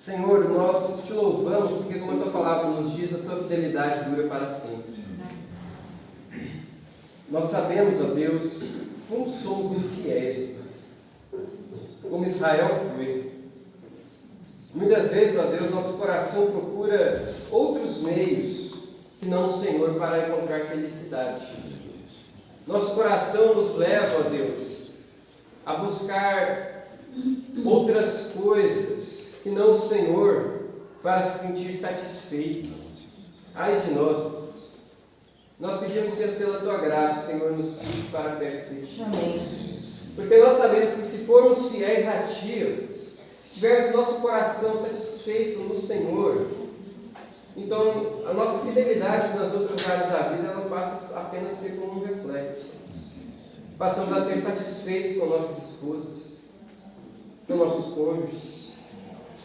Senhor, nós te louvamos porque, como a tua palavra nos diz, a tua fidelidade dura para sempre. Nós sabemos, ó Deus, como somos infiéis, como Israel foi. Muitas vezes, ó Deus, nosso coração procura outros meios que não o Senhor para encontrar felicidade. Nosso coração nos leva, ó Deus, a buscar outras coisas que não o Senhor para se sentir satisfeito. Ai de nós, ó Deus. Nós pedimos pela tua graça, Senhor, nos puxe para perto de ti. Amém. Porque nós sabemos que se formos fiéis a ti, se tivermos nosso coração satisfeito no Senhor, então a nossa fidelidade nas outras áreas da vida, ela passa apenas a ser como um reflexo. Passamos a ser satisfeitos com nossas esposas, com nossos cônjuges.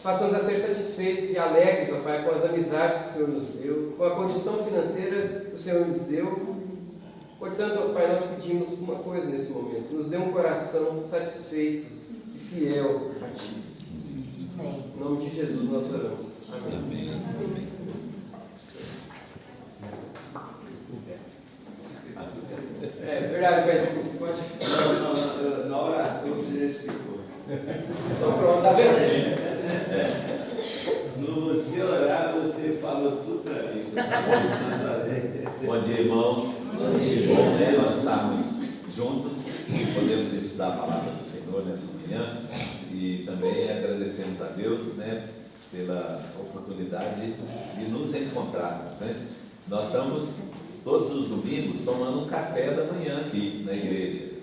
Passamos a ser satisfeitos e alegres, ó Pai, com as amizades que o Senhor nos deu, com a condição financeira que o Senhor nos deu. Portanto, ó Pai, nós pedimos uma coisa nesse momento: nos dê um coração satisfeito e fiel a Ti. Amém. Em nome de Jesus nós oramos. Amém. Amém. É verdade, Pai, desculpa, pode. Na oração você já explicou. Então pronto, tá vendo? No você orar, você falou tudo para mim. Bom dia, irmãos. Bom dia. Bom, né? Nós estamos juntos e podemos estudar a palavra do Senhor nessa manhã e também agradecemos a Deus, né, pela oportunidade de nos encontrarmos, né? Nós estamos todos os domingos tomando um café da manhã aqui na igreja.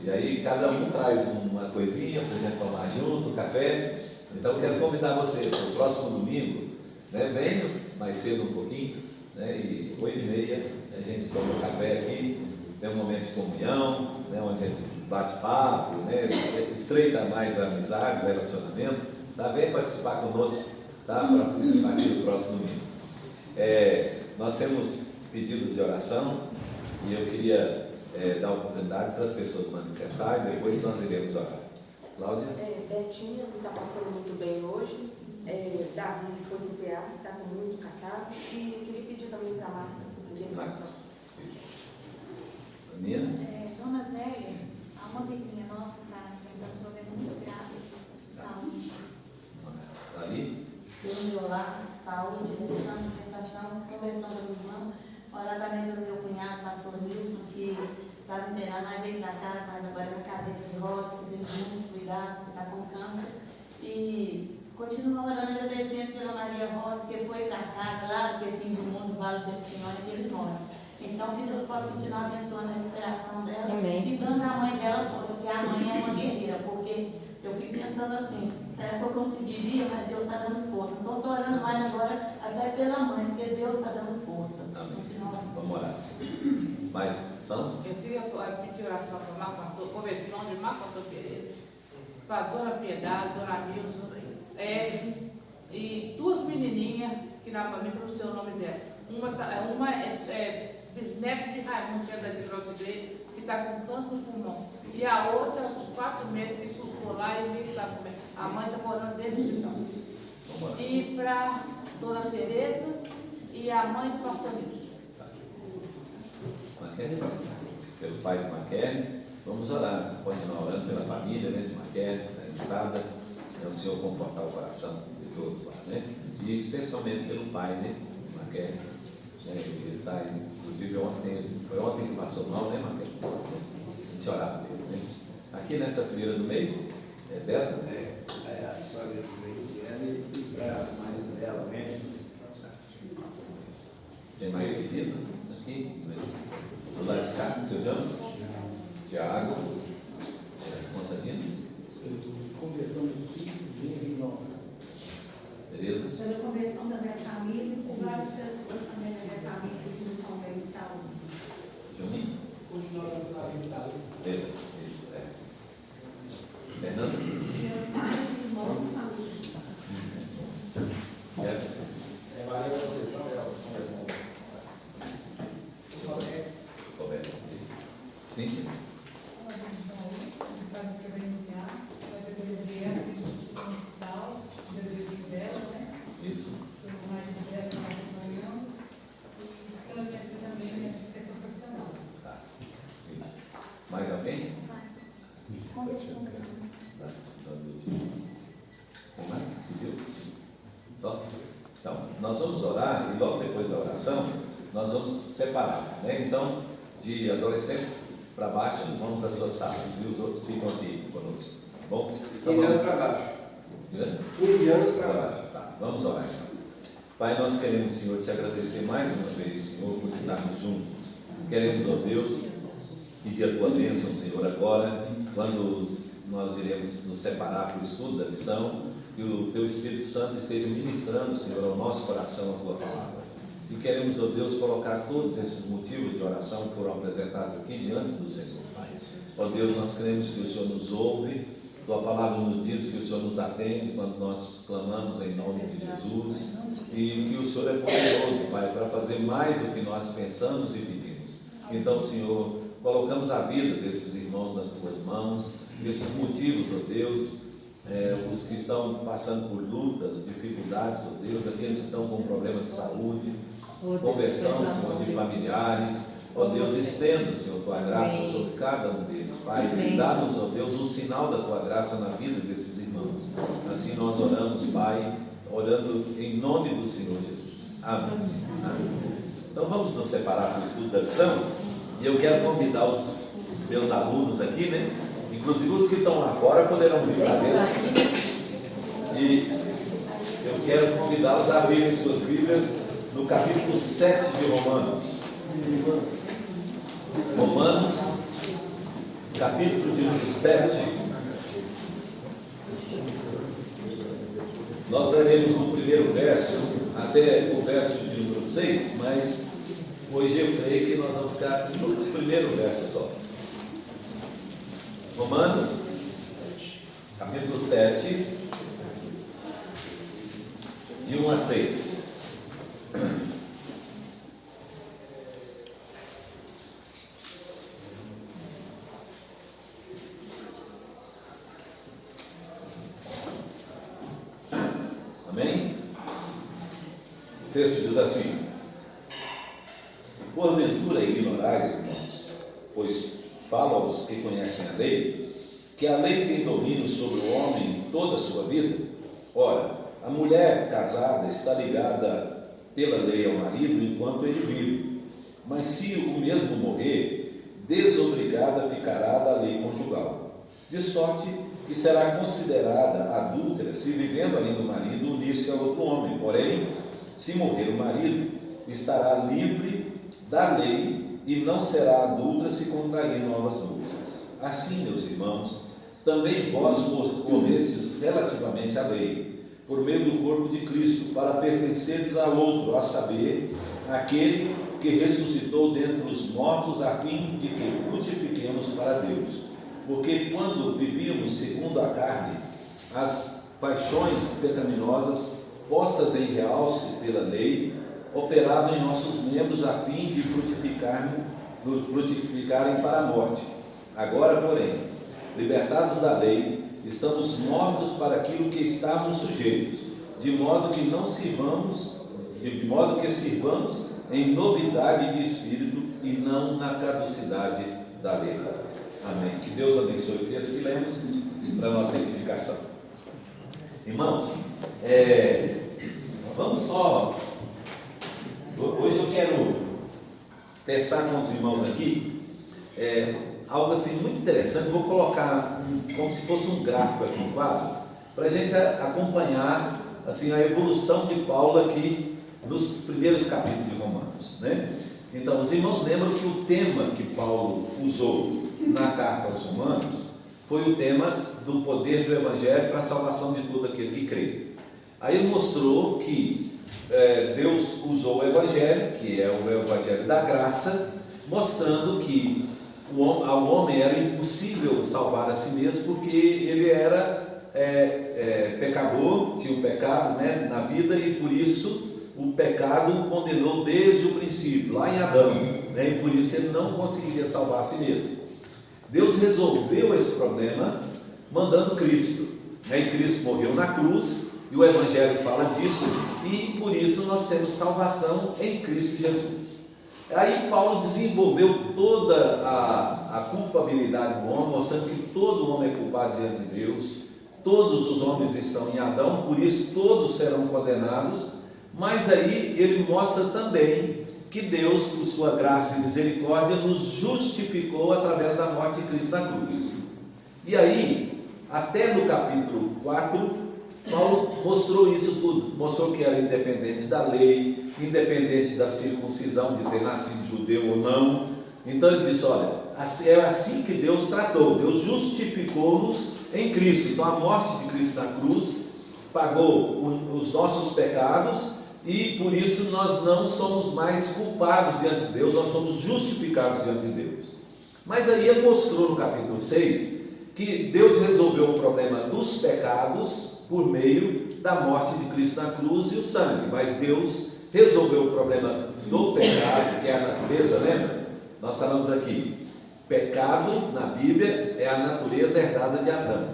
E aí cada um traz uma coisinha para a gente tomar junto, um café. Então quero convidar você para o próximo domingo, né? Venha mais cedo um pouquinho, né? E 8h30 a gente toma um café aqui, tem um momento de comunhão, né? Onde a gente bate papo, né? Estreita mais a amizade, o relacionamento. Tá? Vem participar conosco, tá? A partir do próximo domingo. Nós temos pedidos de oração e eu queria dar oportunidade para as pessoas manifestarem, depois nós iremos orar. Cláudia? Betinha não está passando muito bem hoje. Davi foi no PA, está com muito catarro. E queria pedir também para a Marcos, orientação. Nina? Dona Zélia, a modelinha nossa está enfrentando um problema muito grave de saúde. Ali? Do meu lado, saúde, estamos conversando com o irmão, orar também do meu cunhado, pastor Nilson, que estava internado, mas veio para cá, mas agora na cadeira de rodas, que Deus nos cuidado, que está com câncer. E continuo orando, agradecendo pela Maria Rosa, que foi para cá, lá do fim do mundo, Vale de Jequitinhonha, que eles moram. Então, que Deus possa continuar abençoando a recuperação dela. Amém. E dando à mãe dela força, porque a mãe é uma guerreira, porque eu fico pensando assim, será que eu conseguiria, mas Deus está dando força. Então, estou orando mais agora até pela mãe, porque Deus está dando força. Amém. Vamos orar sim. Mais são? Eu queria pedir oração para a conversão de Marco Antônio Pereira, para a Dona Piedade, Dona Nilson, e duas menininhas que na família não sei o nome dela. Uma é bisneta de Raimundo, que é da nossa igreja, que está com câncer no pulmão. E a outra, uns 4 meses, que ficou lá e veio estar comendo. A mãe está morando dentro do hospital. E para Dona Tereza e a mãe do pastor Nilson. Maquene? Pelo pai de Maquene. Vamos orar, continuar orando pela família, né, de Maquene, da entrada. O Senhor confortar o coração de todos lá, né? E especialmente pelo pai, né, Maquene. Ele está, inclusive, foi ontem que passou mal, né, Maquene? A gente orar por ele, né? Aqui nessa fileira do meio, é dela? A sogra Silenciana e para a mãe dela, né? Tem mais pedido? Aqui? Do lado de cá, seu Jones? Tiago? Constantino? Conversão dos filhos, genro e nova. Beleza? Pela conversão da minha família, e por várias pessoas também da minha família que não estão bem de saúde. Juninho? Continuando na vida. Beleza, isso, Fernando? Meus pais, irmãos e família. Jefferson? Maria Conceição é a conversão. Roberto? Isso. Cíntia? Para prevenciar, vai ter bebê no hospital, bebê de dela, né? Só? Então, nós vamos orar e logo depois da oração, nós vamos separar, né? Então, de adolescentes para baixo, vão para suas salas e os outros ficam aqui conosco, tá bom? Então, 15 anos para baixo. 15 anos para baixo. Tá, vamos orar então. Pai, nós queremos, Senhor, te agradecer mais uma vez, Senhor, por estarmos juntos. Queremos, ó Deus, pedir a tua bênção, Senhor, agora, quando nós iremos nos separar para o estudo da lição, que o teu Espírito Santo esteja ministrando, Senhor, ao nosso coração a tua palavra. E queremos, ó Deus, colocar todos esses motivos de oração que foram apresentados aqui diante do Senhor, Pai. Ó Deus, nós queremos que o Senhor nos ouve, tua palavra nos diz que o Senhor nos atende quando nós clamamos em nome de Jesus, e que o Senhor é poderoso, Pai, para fazer mais do que nós pensamos e pedimos. Então, Senhor, colocamos a vida desses irmãos nas tuas mãos, esses motivos, ó Deus, os que estão passando por lutas, dificuldades, ó Deus, aqueles que estão com problemas de saúde, conversão, Senhor, de familiares, ó Deus, estenda, Senhor, tua graça sobre cada um deles, Pai, dá-nos, ó Deus, um sinal da tua graça na vida desses irmãos. Assim nós oramos, Pai, orando em nome do Senhor Jesus. Amém. Amém. Então vamos nos separar para o estudo da lição, e eu quero convidar os meus alunos aqui, né? Inclusive os que estão lá fora poderão vir para dentro. E eu quero convidá-los a abrirem suas Bíblias no capítulo 7 de Romanos. Romanos, capítulo de número 7. Nós leremos no primeiro verso até o verso de número 6, mas hoje eu creio que nós vamos ficar no primeiro verso só. Romanos, capítulo 7, de 1 a 6. Amém? O texto diz assim: porventura ignorais, irmãos, pois falo aos que conhecem a lei, que a lei tem domínio sobre o homem toda a sua vida. Ora, a mulher casada está ligada pela lei ao marido enquanto ele vive, mas se o mesmo morrer, desobrigada ficará da lei conjugal, de sorte que será considerada adúltera se vivendo ainda o marido unir-se a outro homem. Porém, se morrer o marido, estará livre da lei e não será adúltera se contrair novas núpcias. Assim, meus irmãos, também vós morrestes relativamente à lei, por meio do corpo de Cristo, para pertenceres a outro, a saber, aquele que ressuscitou dentre os mortos, a fim de que frutifiquemos para Deus. Porque quando vivíamos segundo a carne, as paixões pecaminosas, postas em realce pela lei, operavam em nossos membros a fim de frutificarem para a morte. Agora, porém, libertados da lei, estamos mortos para aquilo que estávamos sujeitos, de modo que sirvamos em novidade de espírito e não na caducidade da lei. Amém. Que Deus abençoe o texto que lemos para a nossa edificação. Irmãos, vamos só. Hoje eu quero pensar com os irmãos aqui algo assim muito interessante. Vou colocar como se fosse um gráfico aqui no quadro, para a gente acompanhar assim, a evolução de Paulo aqui nos primeiros capítulos de Romanos, né? Então, os irmãos lembram que o tema que Paulo usou na carta aos Romanos foi o tema do poder do Evangelho para a salvação de todo aquele que crê. Aí ele mostrou que Deus usou o Evangelho, que é o Evangelho da graça, mostrando que ao homem era impossível salvar a si mesmo, porque ele era pecador, tinha um pecado, né, na vida, e por isso o pecado o condenou desde o princípio, lá em Adão, né, e por isso ele não conseguiria salvar a si mesmo. Deus resolveu esse problema mandando Cristo, né, e Cristo morreu na cruz, e o Evangelho fala disso, e por isso nós temos salvação em Cristo Jesus. Aí Paulo desenvolveu toda a culpabilidade do homem, mostrando que todo homem é culpado diante de Deus, todos os homens estão em Adão, por isso todos serão condenados, mas aí ele mostra também que Deus, por sua graça e misericórdia, nos justificou através da morte de Cristo na cruz. E aí, até no capítulo 4, Paulo mostrou isso tudo, mostrou que era independente da lei, independente da circuncisão, de ter nascido judeu ou não. Então ele disse, olha, é assim que Deus tratou, Deus justificou-nos em Cristo. Então a morte de Cristo na cruz pagou os nossos pecados e por isso nós não somos mais culpados diante de Deus, nós somos justificados diante de Deus. Mas aí ele mostrou no capítulo 6 que Deus resolveu o problema dos pecados por meio da morte de Cristo na cruz e o sangue, mas Deus resolveu o problema do pecado, que é a natureza, lembra? Nós falamos aqui, pecado na Bíblia é a natureza herdada de Adão,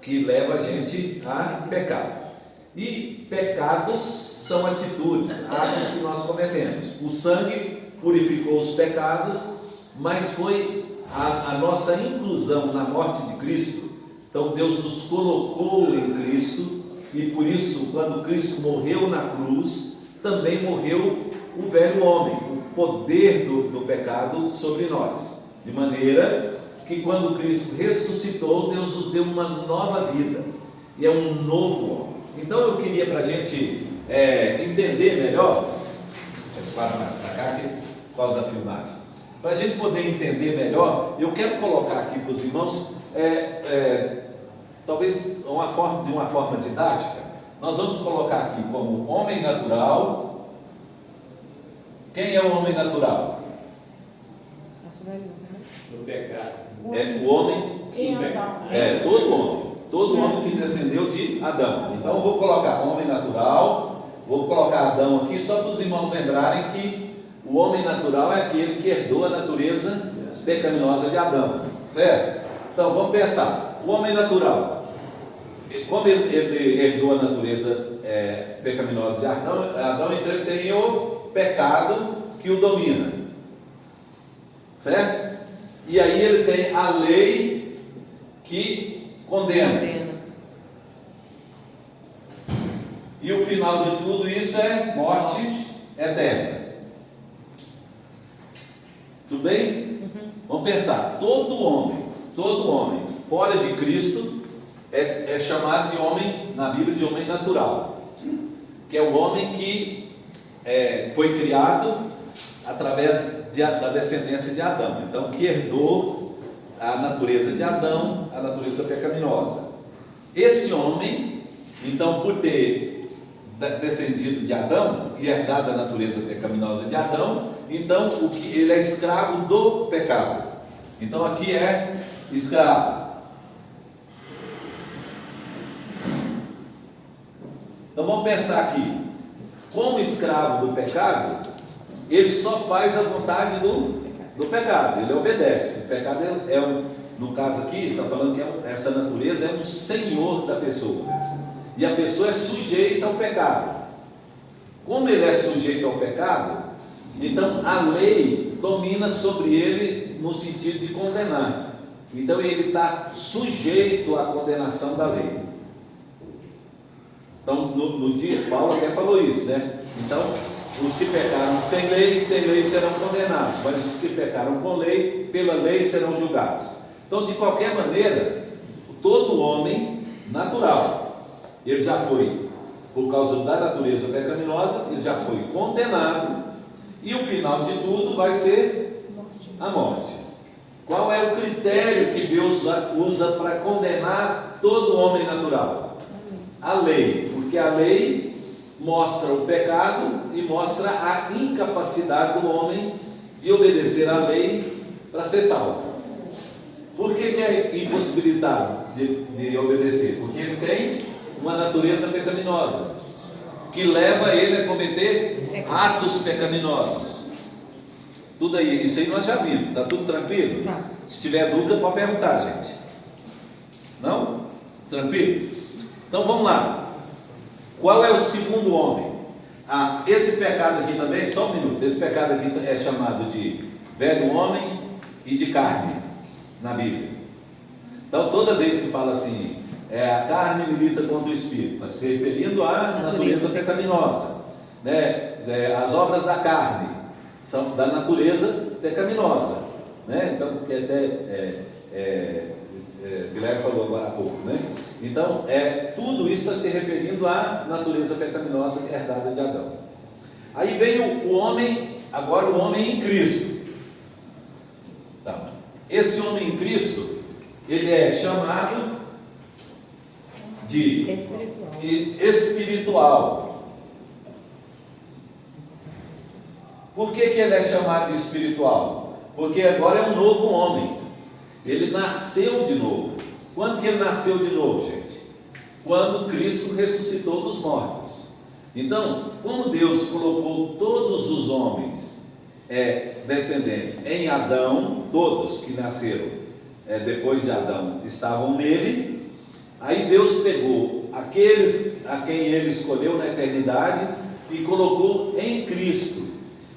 que leva a gente a pecado. E pecados são atitudes, atos que nós cometemos. O sangue purificou os pecados, mas foi a nossa inclusão na morte de Cristo. Então Deus nos colocou em Cristo, e por isso, quando Cristo morreu na cruz, também morreu o velho homem, o poder do pecado sobre nós, de maneira que quando Cristo ressuscitou, Deus nos deu uma nova vida, e é um novo homem. Então eu queria, para a gente entender melhor, vocês param mais para cá, aqui, por causa da filmagem, para a gente poder entender melhor, eu quero colocar aqui para os irmãos, talvez de uma forma didática, nós vamos colocar aqui como homem natural. Quem é o homem natural? No pecado. É o homem, todo homem que descendeu de Adão. Então eu vou colocar homem natural, vou colocar Adão aqui só para os irmãos lembrarem que o homem natural é aquele que herdou a natureza pecaminosa de Adão, certo? Então vamos pensar, o homem natural, como ele herdou a natureza pecaminosa de Adão, então ele tem o pecado que o domina, certo? E aí ele tem a lei que condena. E o final de tudo isso é morte eterna. Tudo bem? Vamos pensar, todo homem fora de Cristo é chamado de homem, na Bíblia, de homem natural, que é o homem que foi criado através da descendência de Adão, então que herdou a natureza de Adão, a natureza pecaminosa. Esse homem, então, por ter descendido de Adão e herdado a natureza pecaminosa de Adão, então ele é escravo do pecado. Então aqui é escravo. Então vamos pensar aqui, como escravo do pecado, ele só faz a vontade do pecado, ele obedece. O pecado no caso aqui, está falando que essa natureza é um senhor da pessoa, e a pessoa é sujeita ao pecado. Como ele é sujeito ao pecado, então a lei domina sobre ele no sentido de condenar. Então ele está sujeito à condenação da lei. Então no dia, Paulo até falou isso, né? Então os que pecaram sem lei serão condenados, mas os que pecaram com lei, pela lei serão julgados. Então, de qualquer maneira, todo homem natural, ele já foi, por causa da natureza pecaminosa, ele já foi condenado, e o final de tudo vai ser a morte. Qual é o critério que Deus usa para condenar todo homem natural? A lei, porque a lei mostra o pecado e mostra a incapacidade do homem de obedecer à lei para ser salvo. Por que é impossibilitado de obedecer? Porque ele tem uma natureza pecaminosa, que leva ele a cometer atos pecaminosos. Tudo aí, isso aí nós já vimos, está tudo tranquilo? Tá. Se tiver dúvida, pode perguntar, gente. Não? Tranquilo? Então vamos lá. Qual é o segundo homem? Esse pecado aqui também, só um minuto, esse pecado aqui é chamado de velho homem e de carne na Bíblia. Então toda vez que fala assim, a carne milita contra o espírito, está se referindo à natureza pecaminosa, né? As obras da carne são da natureza pecaminosa, né? Então, porque até Guilherme falou agora há pouco, né? Então, tudo isso está se referindo à natureza pecaminosa que é herdada de Adão. Aí veio o homem, agora o homem em Cristo. Então, esse homem em Cristo, ele é chamado de espiritual. Por que ele é chamado de espiritual? Porque agora é um novo homem. Ele nasceu de novo. Quando que ele nasceu de novo, gente? Quando Cristo ressuscitou dos mortos. Então, como Deus colocou todos os homens descendentes em Adão, todos que nasceram depois de Adão estavam nele, aí Deus pegou aqueles a quem ele escolheu na eternidade e colocou em Cristo.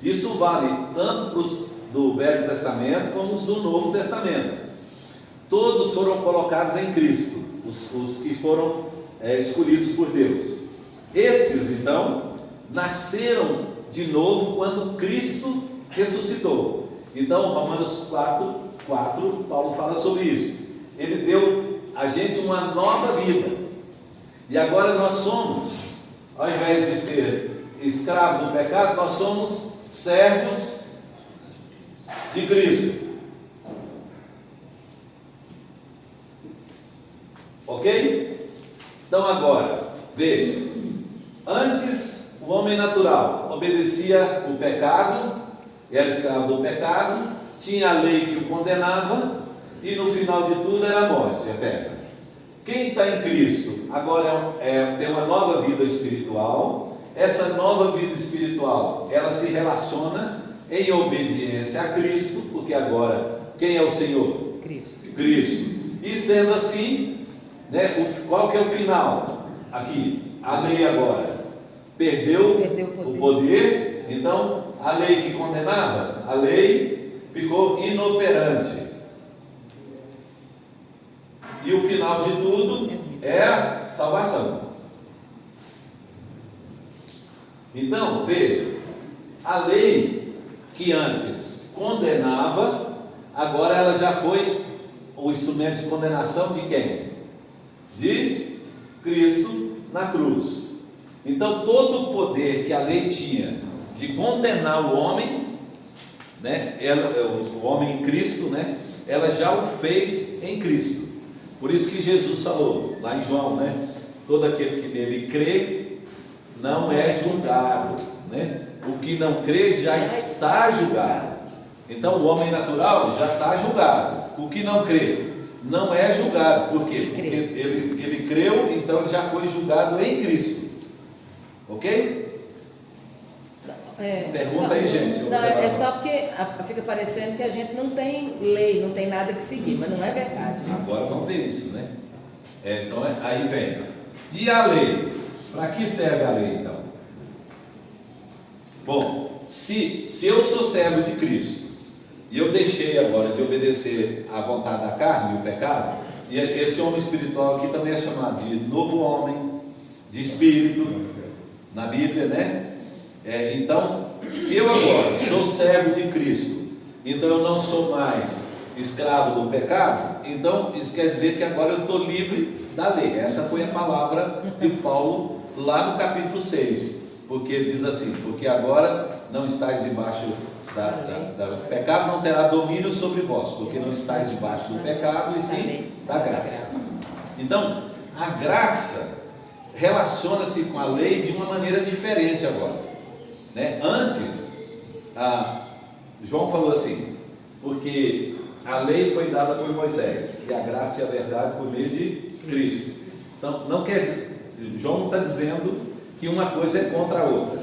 Isso vale tanto para os do Velho Testamento como os do Novo Testamento. Todos foram colocados em Cristo, os que foram escolhidos por Deus. Esses, então, nasceram de novo quando Cristo ressuscitou. Então, Romanos 4, Paulo fala sobre isso. Ele deu a gente uma nova vida. E agora nós somos, ao invés de ser escravos do pecado, nós somos servos de Cristo. Ok? Então agora, veja. Antes, o homem natural obedecia o pecado, era escravo do pecado, tinha a lei que o condenava, e no final de tudo era a morte eterna. Quem está em Cristo agora tem uma nova vida espiritual. Essa nova vida espiritual, ela se relaciona em obediência a Cristo, porque agora, quem é o Senhor? Cristo. E sendo assim, né, qual que é o final? Aqui, a lei agora perdeu o poder, então a lei que condenava, a lei ficou inoperante. E o final de tudo é a salvação. Então, veja, a lei que antes condenava, agora ela já foi o instrumento de condenação de quem? De Cristo na cruz. Então, todo o poder que a lei tinha de condenar o homem, né, o homem em Cristo, né, ela já o fez em Cristo. Por isso que Jesus falou, lá em João, né, todo aquele que nele crê, não é julgado, né? O que não crê já está julgado. Então o homem natural já está julgado. O que não crê não é julgado. Por quê? Porque ele creu, então ele já foi julgado em Cristo. Ok? Pergunta aí, gente. Não, é só porque fica parecendo que a gente não tem lei, não tem nada que seguir, mas não é verdade. Agora vamos ver isso, né? Então aí vem. E a lei? Para que serve a lei, então? Bom, se eu sou servo de Cristo e eu deixei agora de obedecer à vontade da carne e o pecado, e esse homem espiritual aqui também é chamado de novo homem, de espírito, na Bíblia, né? Então, se eu agora sou servo de Cristo, então eu não sou mais escravo do pecado, então isso quer dizer que agora eu estou livre da lei. Essa foi a palavra de Paulo lá no capítulo 6, porque ele diz assim: porque agora não estáis debaixo do pecado, não terá domínio sobre vós, porque não estáis debaixo do pecado, e sim da graça. Então, a graça relaciona-se com a lei de uma maneira diferente agora, né? Antes, João falou assim, porque a lei foi dada por Moisés, e a graça e a verdade por meio de Cristo. Então, não quer dizer, João não está dizendo que uma coisa é contra a outra,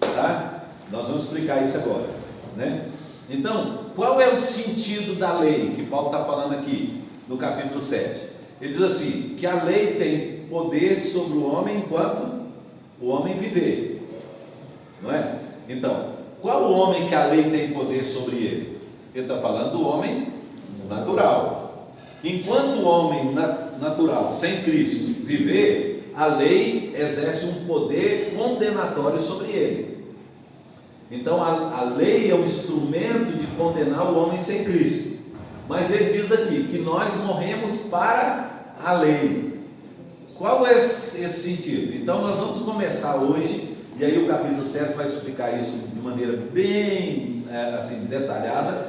tá? Nós vamos explicar isso agora, né? Então, qual é o sentido da lei que Paulo está falando aqui no capítulo 7? Ele diz assim, que a lei tem poder sobre o homem enquanto o homem viver, não é? Então, qual o homem que a lei tem poder sobre ele? Ele está falando do homem natural. Enquanto o homem natural, sem Cristo, viver, a lei exerce um poder condenatório sobre ele. Então a lei é um instrumento de condenar o homem sem Cristo. Mas ele diz aqui que nós morremos para a lei. Qual é esse sentido? Então nós vamos começar hoje, e aí o capítulo 7 vai explicar isso de maneira bem assim, detalhada.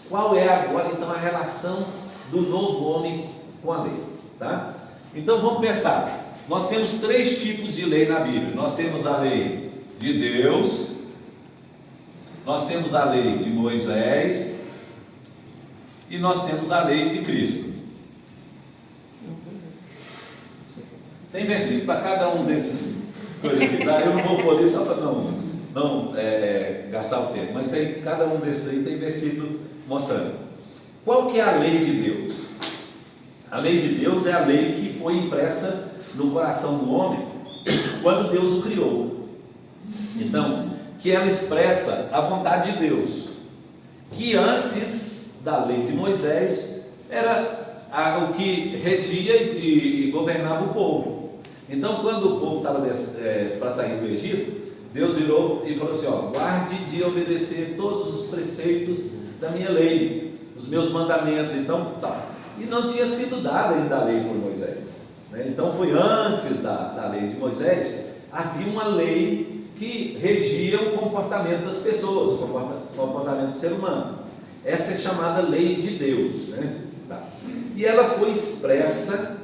Qual é agora então a relação do novo homem com a lei, tá? Então vamos pensar. Nós temos 3 tipos de lei na Bíblia. Nós temos a lei de Deus, nós temos a lei de Moisés e nós temos a lei de Cristo. Tem versículo para cada um desses coisas que dá. Eu não vou poder só para não gastar o tempo, mas tem, cada um desses aí tem versículo mostrando. Qual que é a lei de Deus? A lei de Deus é a lei que foi impressa no coração do homem quando Deus o criou. Então, que ela expressa a vontade de Deus, que antes da lei de Moisés era o que regia e governava o povo. Então, quando o povo estava para sair do Egito, Deus virou e falou assim: guarde de obedecer todos os preceitos da minha lei, os meus mandamentos. Então, tá. E não tinha sido dada ainda a lei por Moisés, né? Então foi antes da lei de Moisés. Havia uma lei que regia o comportamento das pessoas, o comportamento do ser humano. Essa é chamada lei de Deus, né? Tá. E ela foi expressa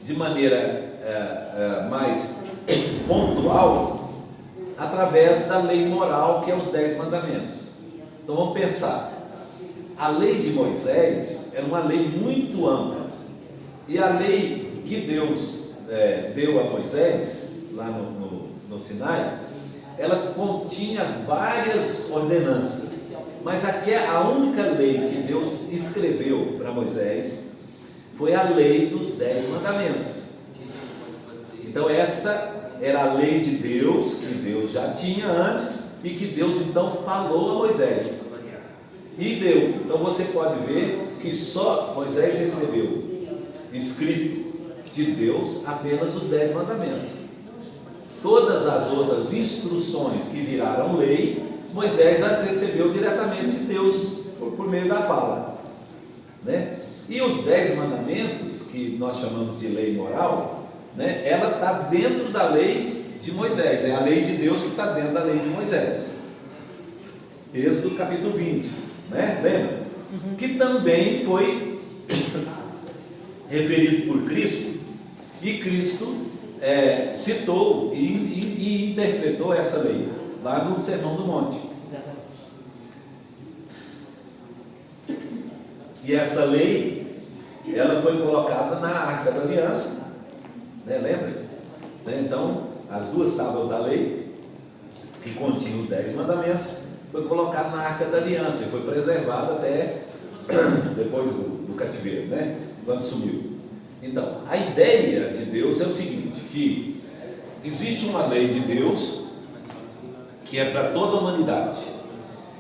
de maneira mais pontual através da lei moral, que é os 10 mandamentos. Então vamos pensar. A lei de Moisés era uma lei muito ampla, e a lei que Deus deu a Moisés lá no Sinai, ela continha várias ordenanças, mas a única lei que Deus escreveu para Moisés foi a lei dos 10 mandamentos. Então essa era a lei de Deus, que Deus já tinha antes e que Deus então falou a Moisés e deu. Então você pode ver que só Moisés recebeu escrito de Deus apenas os 10 mandamentos. Todas as outras instruções que viraram lei, Moisés as recebeu diretamente de Deus por meio da fala, né? E os 10 mandamentos, que nós chamamos de lei moral, né, ela está dentro da lei de Moisés. É a lei de Deus que está dentro da lei de Moisés. Êxodo capítulo 20, né? Lembra? Que também foi referido por Cristo, e Cristo citou e interpretou essa lei lá no Sermão do Monte. E essa lei, ela foi colocada na Arca da Aliança, né? Lembra? Né? Então, as 2 tábuas da lei, que continham os 10 mandamentos, foi colocada na Arca da Aliança e foi preservada até depois do cativeiro, né? Quando sumiu. Então, a ideia de Deus é o seguinte, que existe uma lei de Deus que é para toda a humanidade.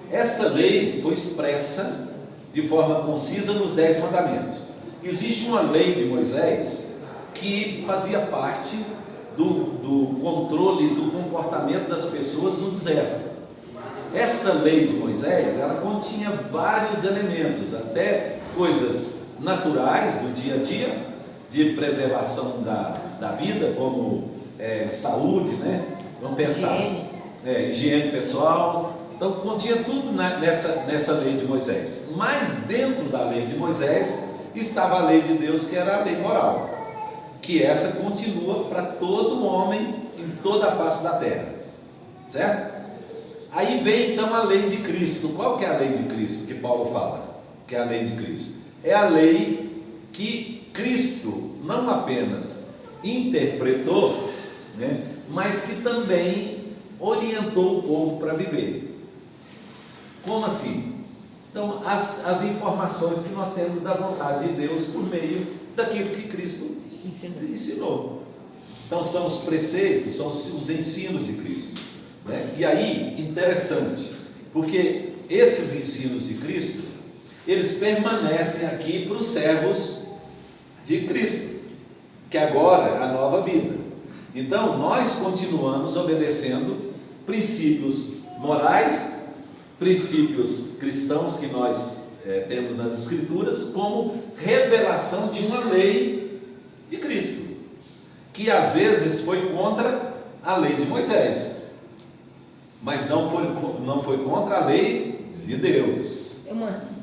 Essa lei foi expressa de forma concisa nos 10 mandamentos. Existe uma lei de Moisés que fazia parte do controle do comportamento das pessoas no deserto. Essa lei de Moisés, ela continha vários elementos, até coisas naturais do dia a dia, de preservação da vida, como saúde, né? Vamos pensar, higiene pessoal. Então continha tudo nessa lei de Moisés. Mas dentro da lei de Moisés estava a lei de Deus, que era a lei moral, que essa continua para todo homem em toda a face da terra, certo? Aí vem então a lei de Cristo. Qual que é a lei de Cristo que Paulo fala? Que é a lei de Cristo. É a lei que Cristo não apenas interpretou, né, mas que também orientou o povo para viver. Como assim? Então, as informações que nós temos da vontade de Deus por meio daquilo que Cristo ensinou. Então, são os preceitos, são os ensinos de Cristo, né? E aí, interessante, porque esses ensinos de Cristo, eles permanecem aqui para os servos de Cristo. que agora é a nova vida. Então, nós continuamos obedecendo princípios morais, princípios cristãos que nós temos nas Escrituras, como revelação de uma lei de Cristo, que às vezes foi contra a lei de Moisés, mas não foi contra a lei de Deus.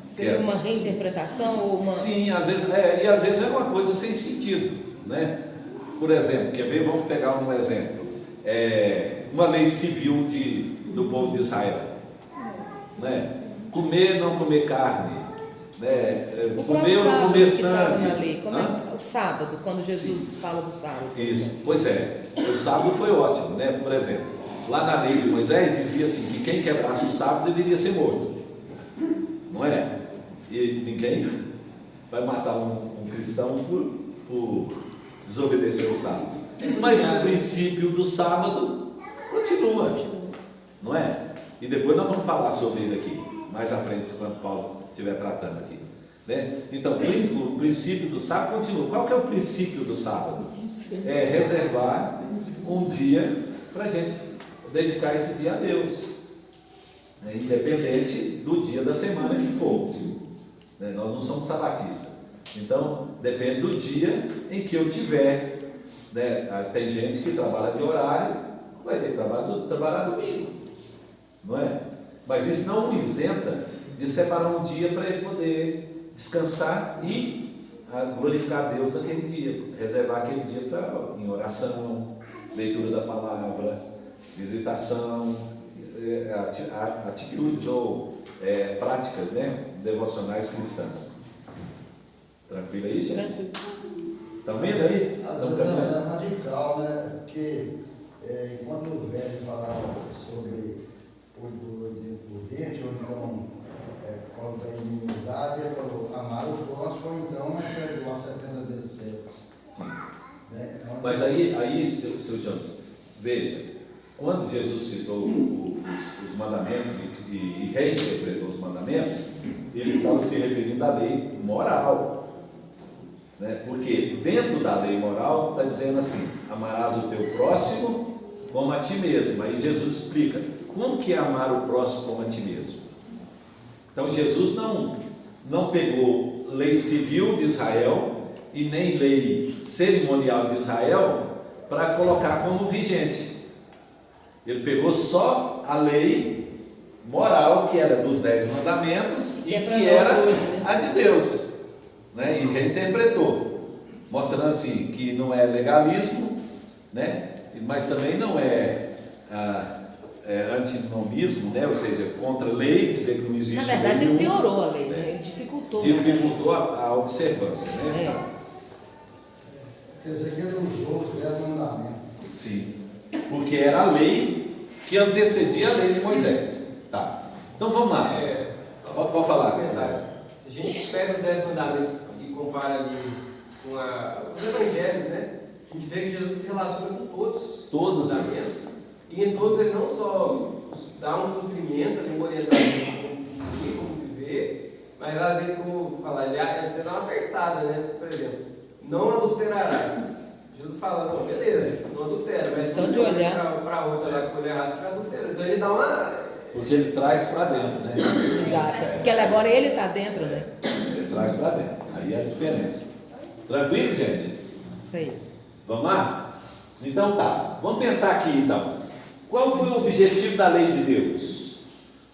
Seria uma reinterpretação ou uma... Sim, às vezes e às vezes é uma coisa sem sentido, né? Por exemplo, quer ver? Vamos pegar um exemplo. Uma lei civil do povo de Israel, né? Comer, não comer carne, né? Comer ou não comer sangue. Na lei. Como é o sábado, quando Jesus fala do sábado? Isso, pois é. O sábado foi ótimo, né? Por exemplo, lá na lei de Moisés dizia assim, que quem quebrasse o sábado deveria ser morto, não é? E ninguém vai matar um cristão por desobedecer o sábado. Mas o princípio do sábado continua, não é? E depois nós vamos falar sobre ele aqui, mais à frente, quando Paulo estiver tratando aqui, né? Então, o princípio do sábado continua. Qual que é o princípio do sábado? É reservar um dia para a gente dedicar esse dia a Deus, né? Independente do dia da semana que for, né? Nós não somos sabatistas, então depende do dia em que eu tiver, né? Tem gente que trabalha de horário, vai ter que trabalhar domingo, não é? Mas isso não o isenta de separar um dia para ele poder descansar e glorificar a Deus naquele dia, reservar aquele dia em oração, leitura da palavra, visitação, atitudes ou práticas, né, devocionais cristãs. Tranquilo aí, gente? Tranquilo. Estão vendo aí? Às vezes é radical, né? Porque enquanto o velho falava sobre o dente, ou então contra a inimizade, ele falou amar o próximo, ou então perdoar 70 vezes 7. Sim. Né? Mas aí seu Jones, veja, quando Jesus citou os mandamentos e reinterpretou os mandamentos, ele estava se referindo à lei moral, né? Porque dentro da lei moral está dizendo assim, amarás o teu próximo como a ti mesmo. Aí Jesus explica, como que é amar o próximo como a ti mesmo? Então Jesus não pegou lei civil de Israel e nem lei cerimonial de Israel para colocar como vigente. Ele pegou só a lei moral, que era dos 10 mandamentos e que era hoje, né? A de Deus, né? E reinterpretou, mostrando assim que não é legalismo, né? Mas também não é antinomismo, né? Ou seja, contra a lei, dizer que não existe. Na verdade, lei ele piorou a lei, né? Ele dificultou a observância, né? Quer dizer que ele usou os 10 mandamentos. Sim, porque era a lei que antecedia a lei de Moisés. Tá. Então vamos lá. Pode falar, verdade. Se a gente pega os 10 mandamentos e compara ali com os evangelhos, né? A gente vê que Jesus se relaciona com todos os mandamentos. E em todos ele não só dá um cumprimento, uma orientação como viver, mas às vezes, como falar, ele até dá uma apertada, né? Por exemplo, não adulterarás. Jesus fala, não, beleza, não adultera, mas se você olhar para outra lá com o olho errado, você vai adulterar. Então ele dá uma... Porque ele traz para dentro, né? Exato. Porque agora ele está dentro, né? Ele traz para dentro. Aí é a diferença. Tranquilo, gente? Isso aí. Vamos lá? Então tá. Vamos pensar aqui então. Qual foi o objetivo da lei de Deus?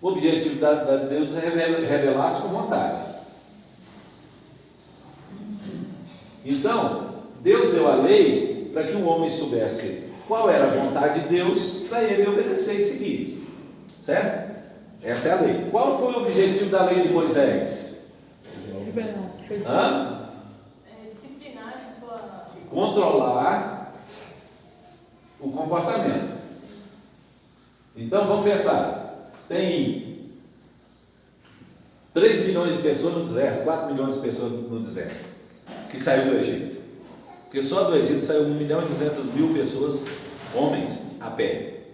O objetivo da lei de Deus é revelar a sua vontade. Então, Deus deu a lei para que o homem soubesse qual era a vontade de Deus para ele obedecer e seguir. Certo? Essa é a lei. Qual foi o objetivo da lei de Moisés? Disciplinar, controlar o comportamento. Então vamos pensar, tem 3 milhões de pessoas no deserto, 4 milhões de pessoas no deserto, que saiu do Egito. Porque só do Egito saiu 1.200.000 pessoas, homens, a pé,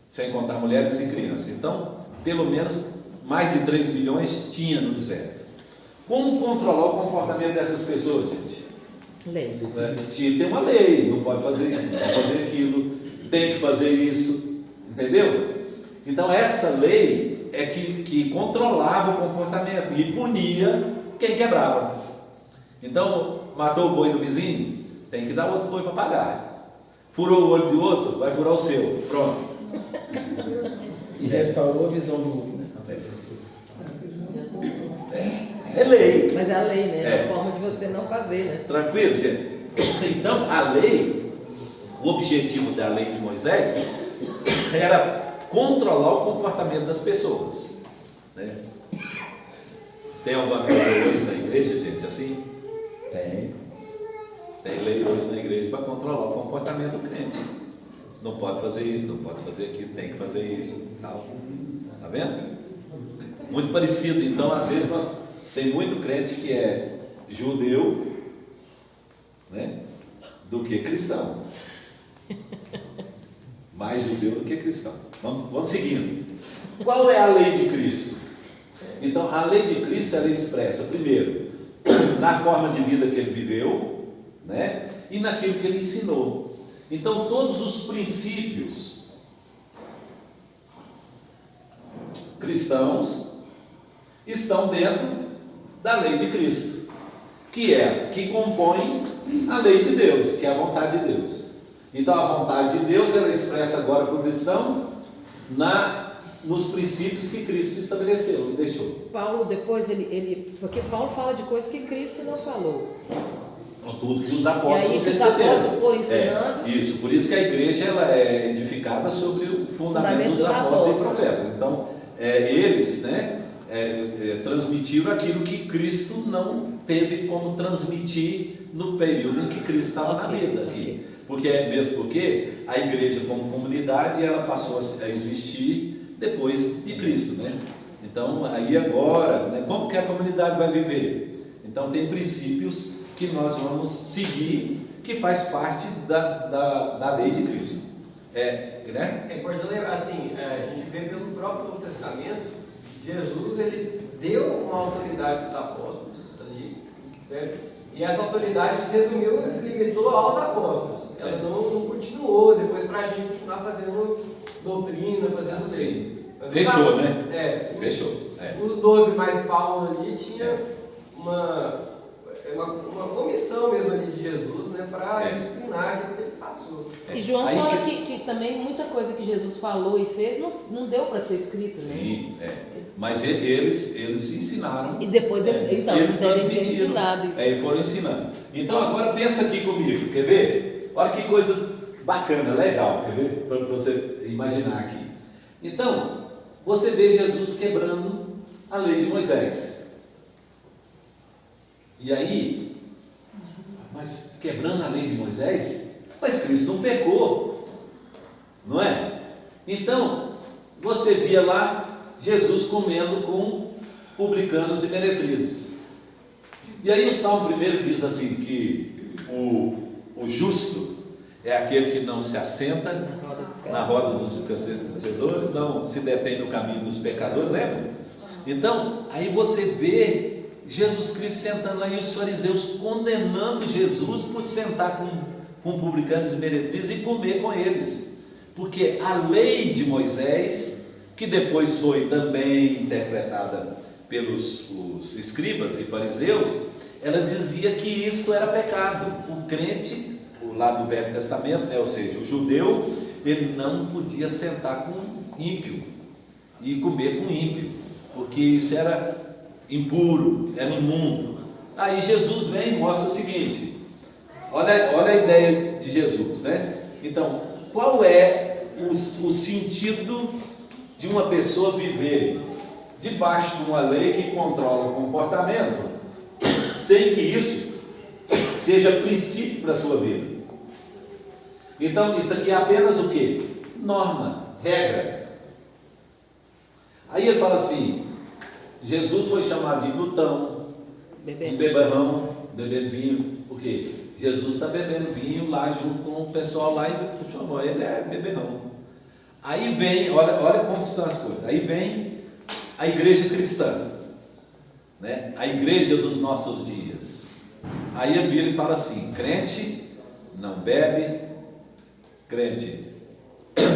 sem contar mulheres e crianças. Então, pelo menos mais de 3 milhões tinha no deserto. Como controlar o comportamento dessas pessoas, gente? Lei. Tinha que ter uma lei, não pode fazer isso, não pode fazer aquilo, tem que fazer isso, entendeu? Então essa lei é que controlava o comportamento e punia quem quebrava. Então, matou o boi do vizinho, tem que dar outro boi para pagar. Furou o olho de outro, vai furar o seu. Pronto. E restaurou a visão do outro, né? É lei. Mas é a lei, né? É É. a forma de você não fazer, né? Tranquilo, gente? Então, a lei, o objetivo da lei de Moisés era controlar o comportamento das pessoas, né? Tem alguma coisa hoje na igreja, gente, assim? Tem lei hoje na igreja para controlar o comportamento do crente. Não pode fazer isso, não pode fazer aquilo, tem que fazer isso, tal. Tá vendo? Muito parecido. Então, às vezes, tem muito crente que é judeu, né, do que cristão. Mais judeu do que cristão. Vamos seguindo. Qual é a lei de Cristo? Então, a lei de Cristo ela expressa, primeiro, na forma de vida que ele viveu, né, e naquilo que ele ensinou. Então, todos os princípios cristãos estão dentro da lei de Cristo, que compõe a lei de Deus, que é a vontade de Deus. Então, a vontade de Deus ela expressa agora para o cristão nos princípios que Cristo estabeleceu e deixou. Paulo depois, porque Paulo fala de coisas que Cristo não falou. Tudo que os apóstolos e aí, os receberam. apóstolos foram ensinando. Isso, por isso que a igreja ela é edificada sobre o fundamento dos apóstolos e profetas. Então, eles, né, transmitiram aquilo que Cristo não teve como transmitir no período em que Cristo estava na vida aqui. Porque a igreja como comunidade ela passou a existir depois de Cristo, né? Então aí agora, né, como que a comunidade vai viver? Então tem princípios que nós vamos seguir, que faz parte da lei de Cristo. Né? É importante lembrar, assim, a gente vê pelo próprio Novo Testamento, Jesus ele deu uma autoridade para os apóstolos ali, certo? E essa autoridade se limitou aos apóstolos. Ela não continuou depois para a gente continuar fazendo doutrina, fazendo Sim. Fechou, né? Fechou. Os 12 mais Paulo ali tinha uma comissão mesmo ali de Jesus, né, para disciplinar aquilo que ele passou. E João fala que também muita coisa que Jesus falou e fez não deu para ser escrito, né? Sim, mas eles ensinaram. E depois eles devem ter ensinado isso. E foram ensinando. Então agora pensa aqui comigo, quer ver? Olha que coisa bacana, legal, quer ver? Para você imaginar aqui. Então, você vê Jesus quebrando a lei de Moisés. E aí, mas quebrando a lei de Moisés, mas Cristo não pecou, não é? Então, você via lá Jesus comendo com publicanos e meretrizes. E aí o Salmo primeiro diz assim, que o justo é aquele que não se assenta na roda dos escarnecedores, não se detém no caminho dos pecadores, lembra? Então, aí você vê Jesus Cristo sentando lá e os fariseus condenando Jesus por sentar com publicanos e meretrizes e comer com eles, porque a lei de Moisés, que depois foi também interpretada pelos os escribas e fariseus, ela dizia que isso era pecado. O crente, o lado do Velho Testamento, né, ou seja, o judeu, ele não podia sentar com ímpio e comer com ímpio, porque isso era impuro, era imundo. Aí Jesus vem e mostra o seguinte, olha a ideia de Jesus, né? Então, qual é o sentido de uma pessoa viver debaixo de uma lei que controla o comportamento, sem que isso seja princípio para a sua vida? Então, isso aqui é apenas o quê? Norma, regra. Aí ele fala assim, Jesus foi chamado de glutão, de beberrão, bebendo vinho, porque Jesus está bebendo vinho lá junto com o pessoal lá e chamou, ele é beberrão. Aí vem, olha como são as coisas, aí vem a igreja cristã, né? A igreja dos nossos dias. Aí ele vira e fala assim: crente não bebe, crente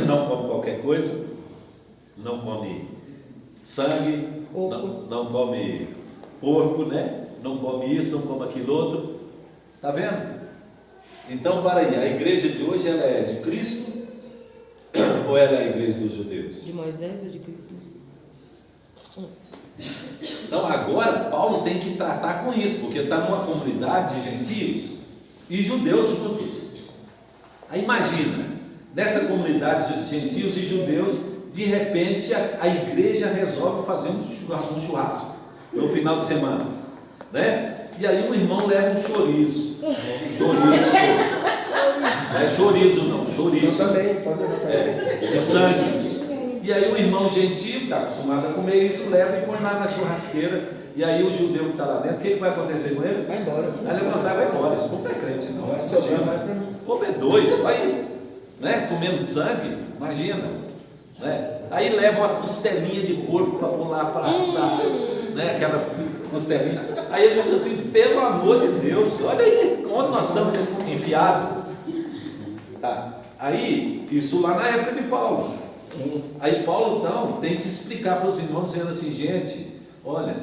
não come qualquer coisa, não come sangue, não come porco, né? Não come isso, não come aquilo outro. Está vendo? Então, para aí, a igreja de hoje ela é de Cristo ou ela é a igreja dos judeus? De Moisés ou de Cristo? Então agora Paulo tem que tratar com isso, porque está numa comunidade de gentios e judeus juntos. Aí imagina, nessa comunidade de gentios e judeus, de repente a igreja resolve fazer um churrasco no final de semana, né? E aí um irmão leva um chouriço. Não é chouriço não, chouriço. Eu também, pode levar. De sangue. E aí o irmão gentil, está acostumado a comer isso, leva e põe lá na churrasqueira. E aí o judeu que está lá dentro, o que vai acontecer com ele? Vai embora. Vai levantar e vai embora. Esse povo não é crente, não. Vai sobrar mais para mim. O povo é doido, aí, né? Comendo sangue, imagina. Né? Aí leva uma costelinha de porco para pôr lá para assar, né? Aquela costelinha. Aí ele diz assim: pelo amor de Deus, olha aí onde nós estamos enfiados. Tá. Aí, isso lá na época de Paulo. Aí Paulo então tem que explicar para os irmãos, dizendo assim: gente, olha,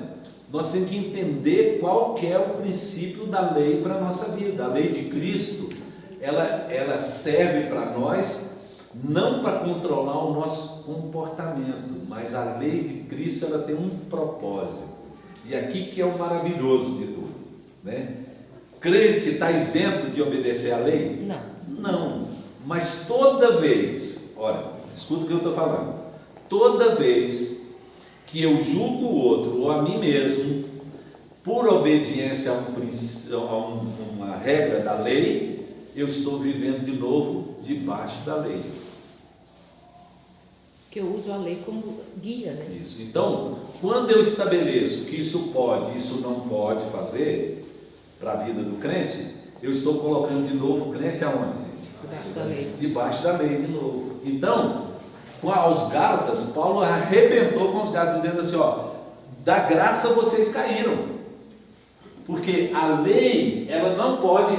nós temos que entender qual que é o princípio da lei para a nossa vida. A lei de Cristo, ela serve para nós não para controlar o nosso comportamento, mas a lei de Cristo ela tem um propósito. E aqui que é o maravilhoso de tudo, né? Crente está isento de obedecer à lei? Não, mas toda vez, olha, escuta o que eu estou falando, toda vez que eu julgo o outro ou a mim mesmo por obediência a uma regra da lei, eu estou vivendo de novo debaixo da lei. Que eu uso a lei como guia, né? Isso. Então, quando eu estabeleço que isso pode, isso não pode fazer para a vida do crente, eu estou colocando de novo o crente aonde, gente? Debaixo da lei. Debaixo da lei de novo. Então, com os Gálatas, Paulo arrebentou com os Gálatas, dizendo assim: ó, da graça vocês caíram, porque a lei, ela não pode,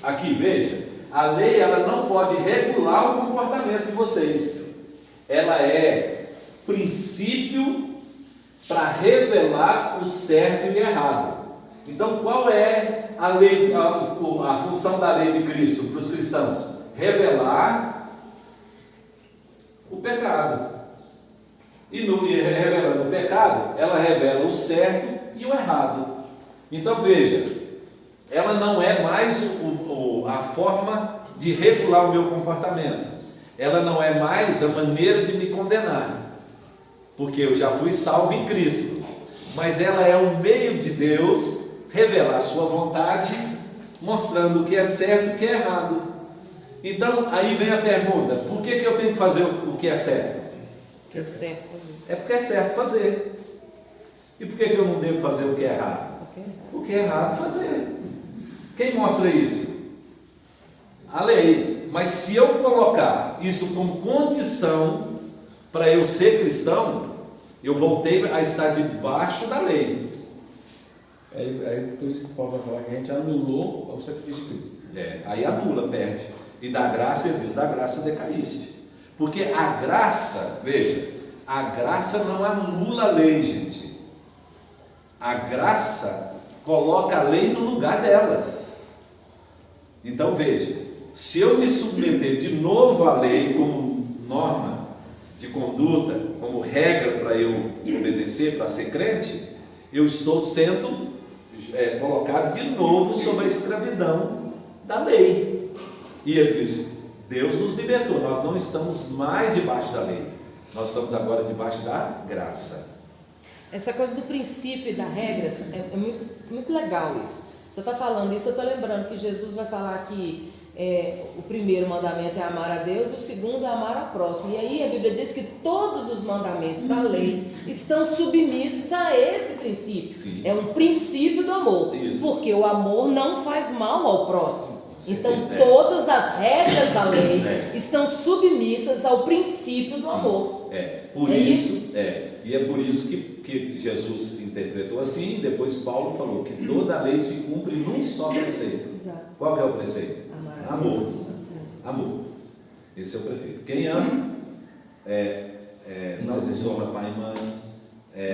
aqui veja, a lei ela não pode regular o comportamento de vocês. Ela é princípio para revelar o certo e o errado. Então, qual é a lei, a função da lei de Cristo para os cristãos? Revelar o pecado. E revelando o pecado, ela revela o certo e o errado. Então veja, ela não é mais a forma de regular o meu comportamento. Ela não é mais a maneira de me condenar, porque eu já fui salvo em Cristo. Mas ela é o meio de Deus revelar a sua vontade, mostrando o que é certo e o que é errado. Então, aí vem a pergunta: por que eu tenho que fazer o que é certo? Que é certo fazer. É porque é certo fazer. E por que eu não devo fazer o que é errado? Porque é errado fazer. Quem mostra isso? A lei. Mas se eu colocar isso como condição para eu ser cristão, eu voltei a estar debaixo da lei. Aí por isso que Paulo vai falar que a gente anulou o sacrifício de Cristo. Aí anula, perde. E da graça, ele diz: da graça decaíste. Porque a graça, veja, a graça não anula a lei, gente. A graça coloca a lei no lugar dela. Então veja, se eu me submeter de novo à lei como norma de conduta, como regra para eu obedecer, para ser crente, eu estou sendo colocado de novo sob a escravidão da lei. E ele diz: Deus nos libertou, nós não estamos mais debaixo da lei, nós estamos agora debaixo da graça. Essa coisa do princípio e das regras é muito, muito legal isso. Você está falando isso, eu estou lembrando que Jesus vai falar que o primeiro mandamento é amar a Deus, o segundo é amar a próximo. E aí a Bíblia diz que todos os mandamentos da lei estão submissos a esse princípio. Sim. É um princípio do amor. Isso. Porque o amor não faz mal ao próximo. Então, todas as regras da lei estão submissas ao princípio do amor. Por isso. E é por isso que Jesus interpretou assim, depois Paulo falou que toda a lei se cumpre num só preceito. Exato. Qual que é o preceito? Amor. Amor. Esse é o preceito. Quem ama, não desonra pai e mãe,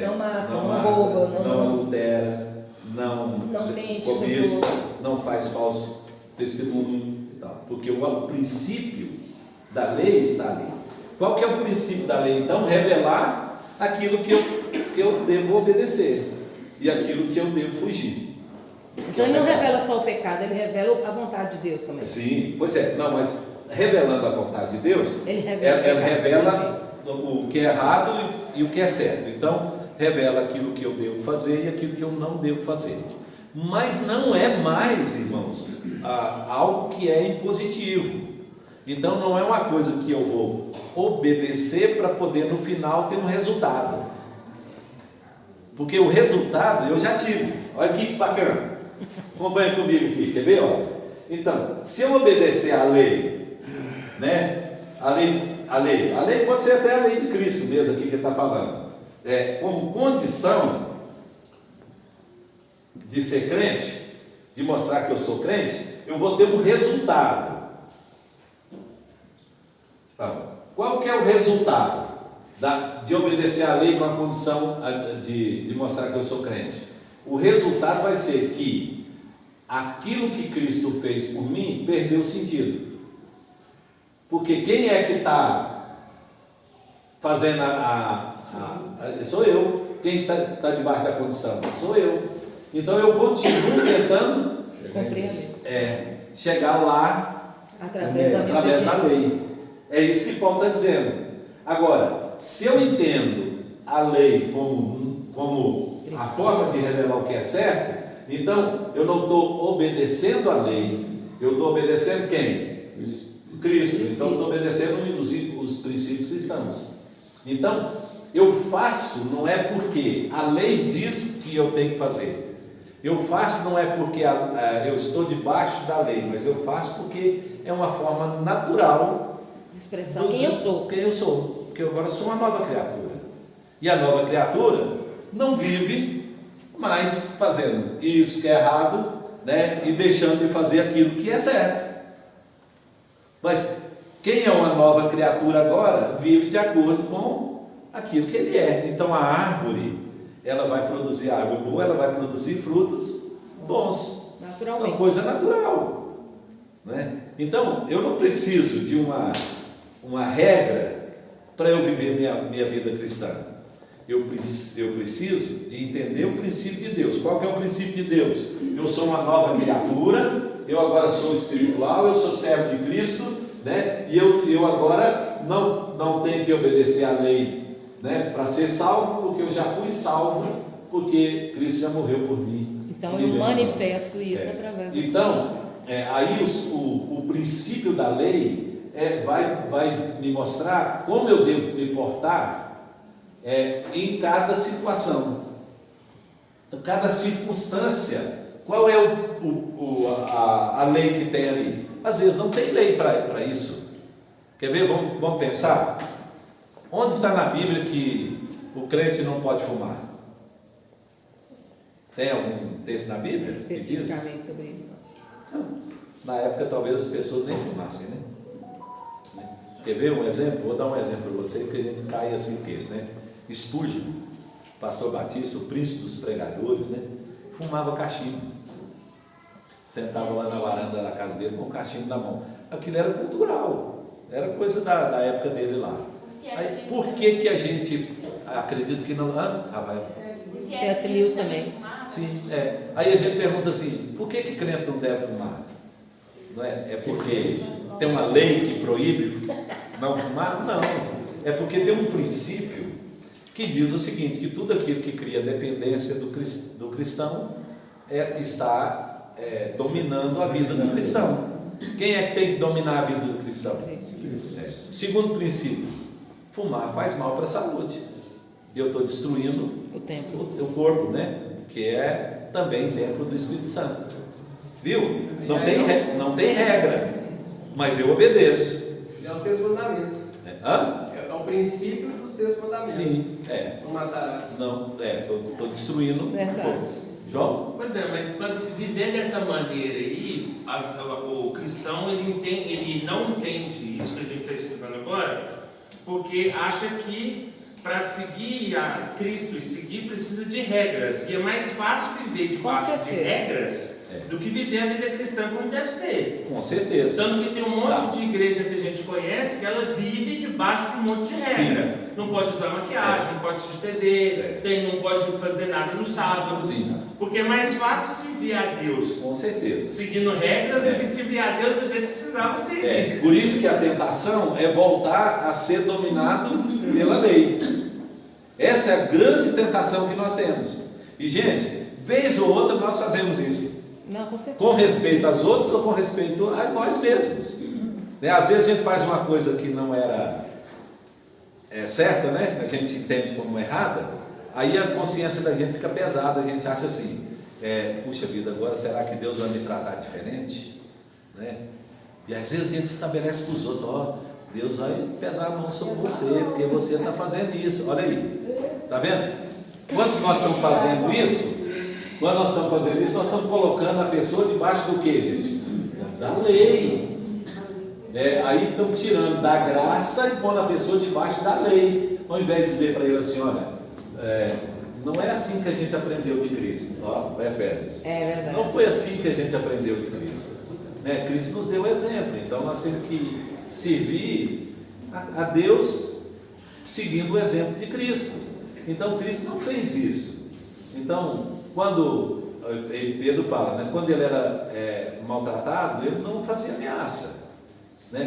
não mata, não rouba, não adultera, não mente, cobiça, não faz falso testemunho e tal. Porque o princípio da lei está ali. Qual que é o princípio da lei? Então, revelar aquilo que eu devo obedecer e aquilo que eu devo fugir. Então ele não revela só o pecado, ele revela a vontade de Deus também. Sim, pois é. Não, mas revelando a vontade de Deus, ele revela o que é errado e o que é certo. Então, revela aquilo que eu devo fazer e aquilo que eu não devo fazer. Mas não é mais, irmãos, algo que é impositivo. Então não é uma coisa que eu vou obedecer para poder no final ter um resultado. Porque o resultado eu já tive. Olha que bacana. Acompanha comigo aqui, quer ver? Olha. Então, se eu obedecer à lei, né? A lei pode ser até a lei de Cristo mesmo aqui que ele está falando. Como condição de ser crente, de mostrar que eu sou crente, eu vou ter um resultado. Então, qual que é o resultado de obedecer à lei com a condição de mostrar que eu sou crente? O resultado vai ser que aquilo que Cristo fez por mim perdeu sentido. Porque quem é que está fazendo sou eu. Quem está debaixo da condição? Sou eu. Então eu continuo tentando chegar lá através da lei. É isso que Paulo está dizendo. Agora, se eu entendo a lei como a forma de revelar o que é certo, então eu não estou obedecendo a lei, eu estou obedecendo quem? Cristo. Então estou obedecendo os princípios cristãos. Então, eu faço não é porque a lei diz que eu tenho que fazer. Eu faço não é porque eu estou debaixo da lei, mas eu faço porque é uma forma natural de expressar quem eu sou. Quem eu sou. Porque eu agora sou uma nova criatura. E a nova criatura não vive mais fazendo isso que é errado, né? E deixando de fazer aquilo que é certo. Mas quem é uma nova criatura agora vive de acordo com aquilo que ele é. Então a árvore, ela vai produzir árvore boa, ela vai produzir frutos bons. Naturalmente. Uma coisa natural, né? Então eu não preciso de uma regra para eu viver minha vida cristã. Eu preciso de entender o princípio de Deus. Qual que é o princípio de Deus? Eu sou uma nova criatura, eu agora sou espiritual, eu sou servo de Cristo, né? E eu agora não tenho que obedecer à lei, né? Para ser salvo, porque eu já fui salvo, porque Cristo já morreu por mim. Então eu manifesto isso através das aí o princípio da lei vai me mostrar como eu devo me portar em cada situação, em cada circunstância. Qual é a lei que tem ali? Às vezes não tem lei para isso. Quer ver? Vamos pensar. Onde está na Bíblia que o crente não pode fumar? Tem algum texto na Bíblia? Especificamente sobre isso? Não. Na época talvez as pessoas nem fumassem, né? Quer ver um exemplo? Vou dar um exemplo para você, que a gente cai assim no queixo, né? Spurgeon, pastor batista, o príncipe dos pregadores, né? Fumava cachimbo. Sentava lá na varanda da casa dele com o cachimbo na mão. Aquilo era cultural, era coisa da época dele lá. Aí, por que a gente acredita que não... Rafael? O C.S. Lewis também. Sim, Aí a gente pergunta assim, por que crente não deve fumar? Não é porque tem uma lei que proíbe não fumar? Não, é porque tem um princípio que diz o seguinte, que tudo aquilo que cria dependência do cristão está dominando a vida do cristão. Quem é que tem que dominar a vida do cristão? Segundo princípio, fumar faz mal para a saúde. Eu estou destruindo o templo, o corpo, né? Que é também templo do Espírito Santo. Viu? Não tem regra, mas eu obedeço. É o sexto mandamento. Hã? É o princípio do sexto mandamento. Sim, Não matarás. Não, estou destruindo. Verdade. João? Pois é, mas para viver dessa maneira aí, o cristão ele não entende isso que a gente está estudando agora, porque acha que para seguir a Cristo e seguir precisa de regras, e é mais fácil viver debaixo de regras do que viver a vida cristã como deve ser. Com certeza. Tanto que tem um monte de igreja que a gente conhece que ela vive debaixo de um monte de regra. Sim. Não pode usar maquiagem, não pode assistir TV, não pode fazer nada no sábado. Sim. Porque é mais fácil servir a Deus Com certeza. seguindo regras do que servir a Deus do jeito que precisava servir. Por isso que a tentação é voltar a ser dominado pela lei. Essa é a grande tentação que nós temos. E, gente, vez ou outra nós fazemos isso. Não, com certeza. Com respeito aos outros ou com respeito a nós mesmos. Às vezes a gente faz uma coisa que não era certa, né? A gente entende como errada, aí a consciência da gente fica pesada, a gente acha assim, puxa vida, agora será que Deus vai me tratar diferente? Né? E às vezes a gente estabelece para os outros, Deus vai pesar a mão sobre você, porque você está fazendo isso, olha aí, está vendo? Quando nós estamos fazendo isso, nós estamos colocando a pessoa debaixo do que, gente? Da lei. Aí estão tirando da graça e pondo a pessoa debaixo da lei, ao invés de dizer para ele assim, olha, não é assim que a gente aprendeu de Cristo, Efésios. É verdade. Não foi assim que a gente aprendeu de Cristo. Cristo nos deu exemplo, então nós temos que servir a Deus seguindo o exemplo de Cristo. Então Cristo não fez isso. Então, quando Pedro fala, né, quando ele era maltratado, ele não fazia ameaça.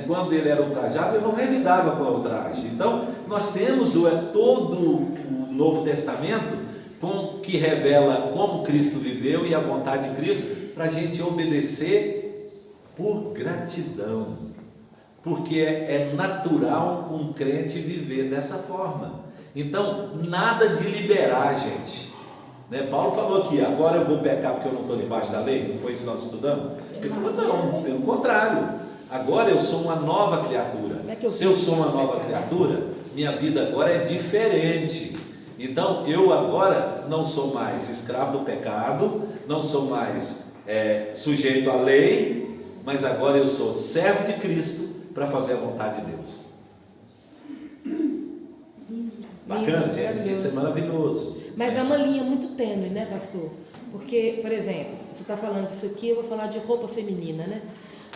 Quando ele era ultrajado, ele não revidava com a ultraje. Então, nós temos todo o Novo Testamento que revela como Cristo viveu e a vontade de Cristo, para a gente obedecer por gratidão, porque é natural um crente viver dessa forma. Então, nada de liberar, gente. Paulo falou aqui, agora eu vou pecar porque eu não estou debaixo da lei, não foi isso que nós estudamos? Ele falou, não, pelo contrário. Agora eu sou uma nova criatura. Se eu sou uma nova criatura, minha vida agora é diferente. Então eu agora não sou mais escravo do pecado, não sou mais sujeito à lei, mas agora eu sou servo de Cristo para fazer a vontade de Deus. Bacana, gente, isso é maravilhoso. Mas é uma linha muito tênue, né, pastor? Porque, por exemplo, você está falando disso aqui, eu vou falar de roupa feminina, né?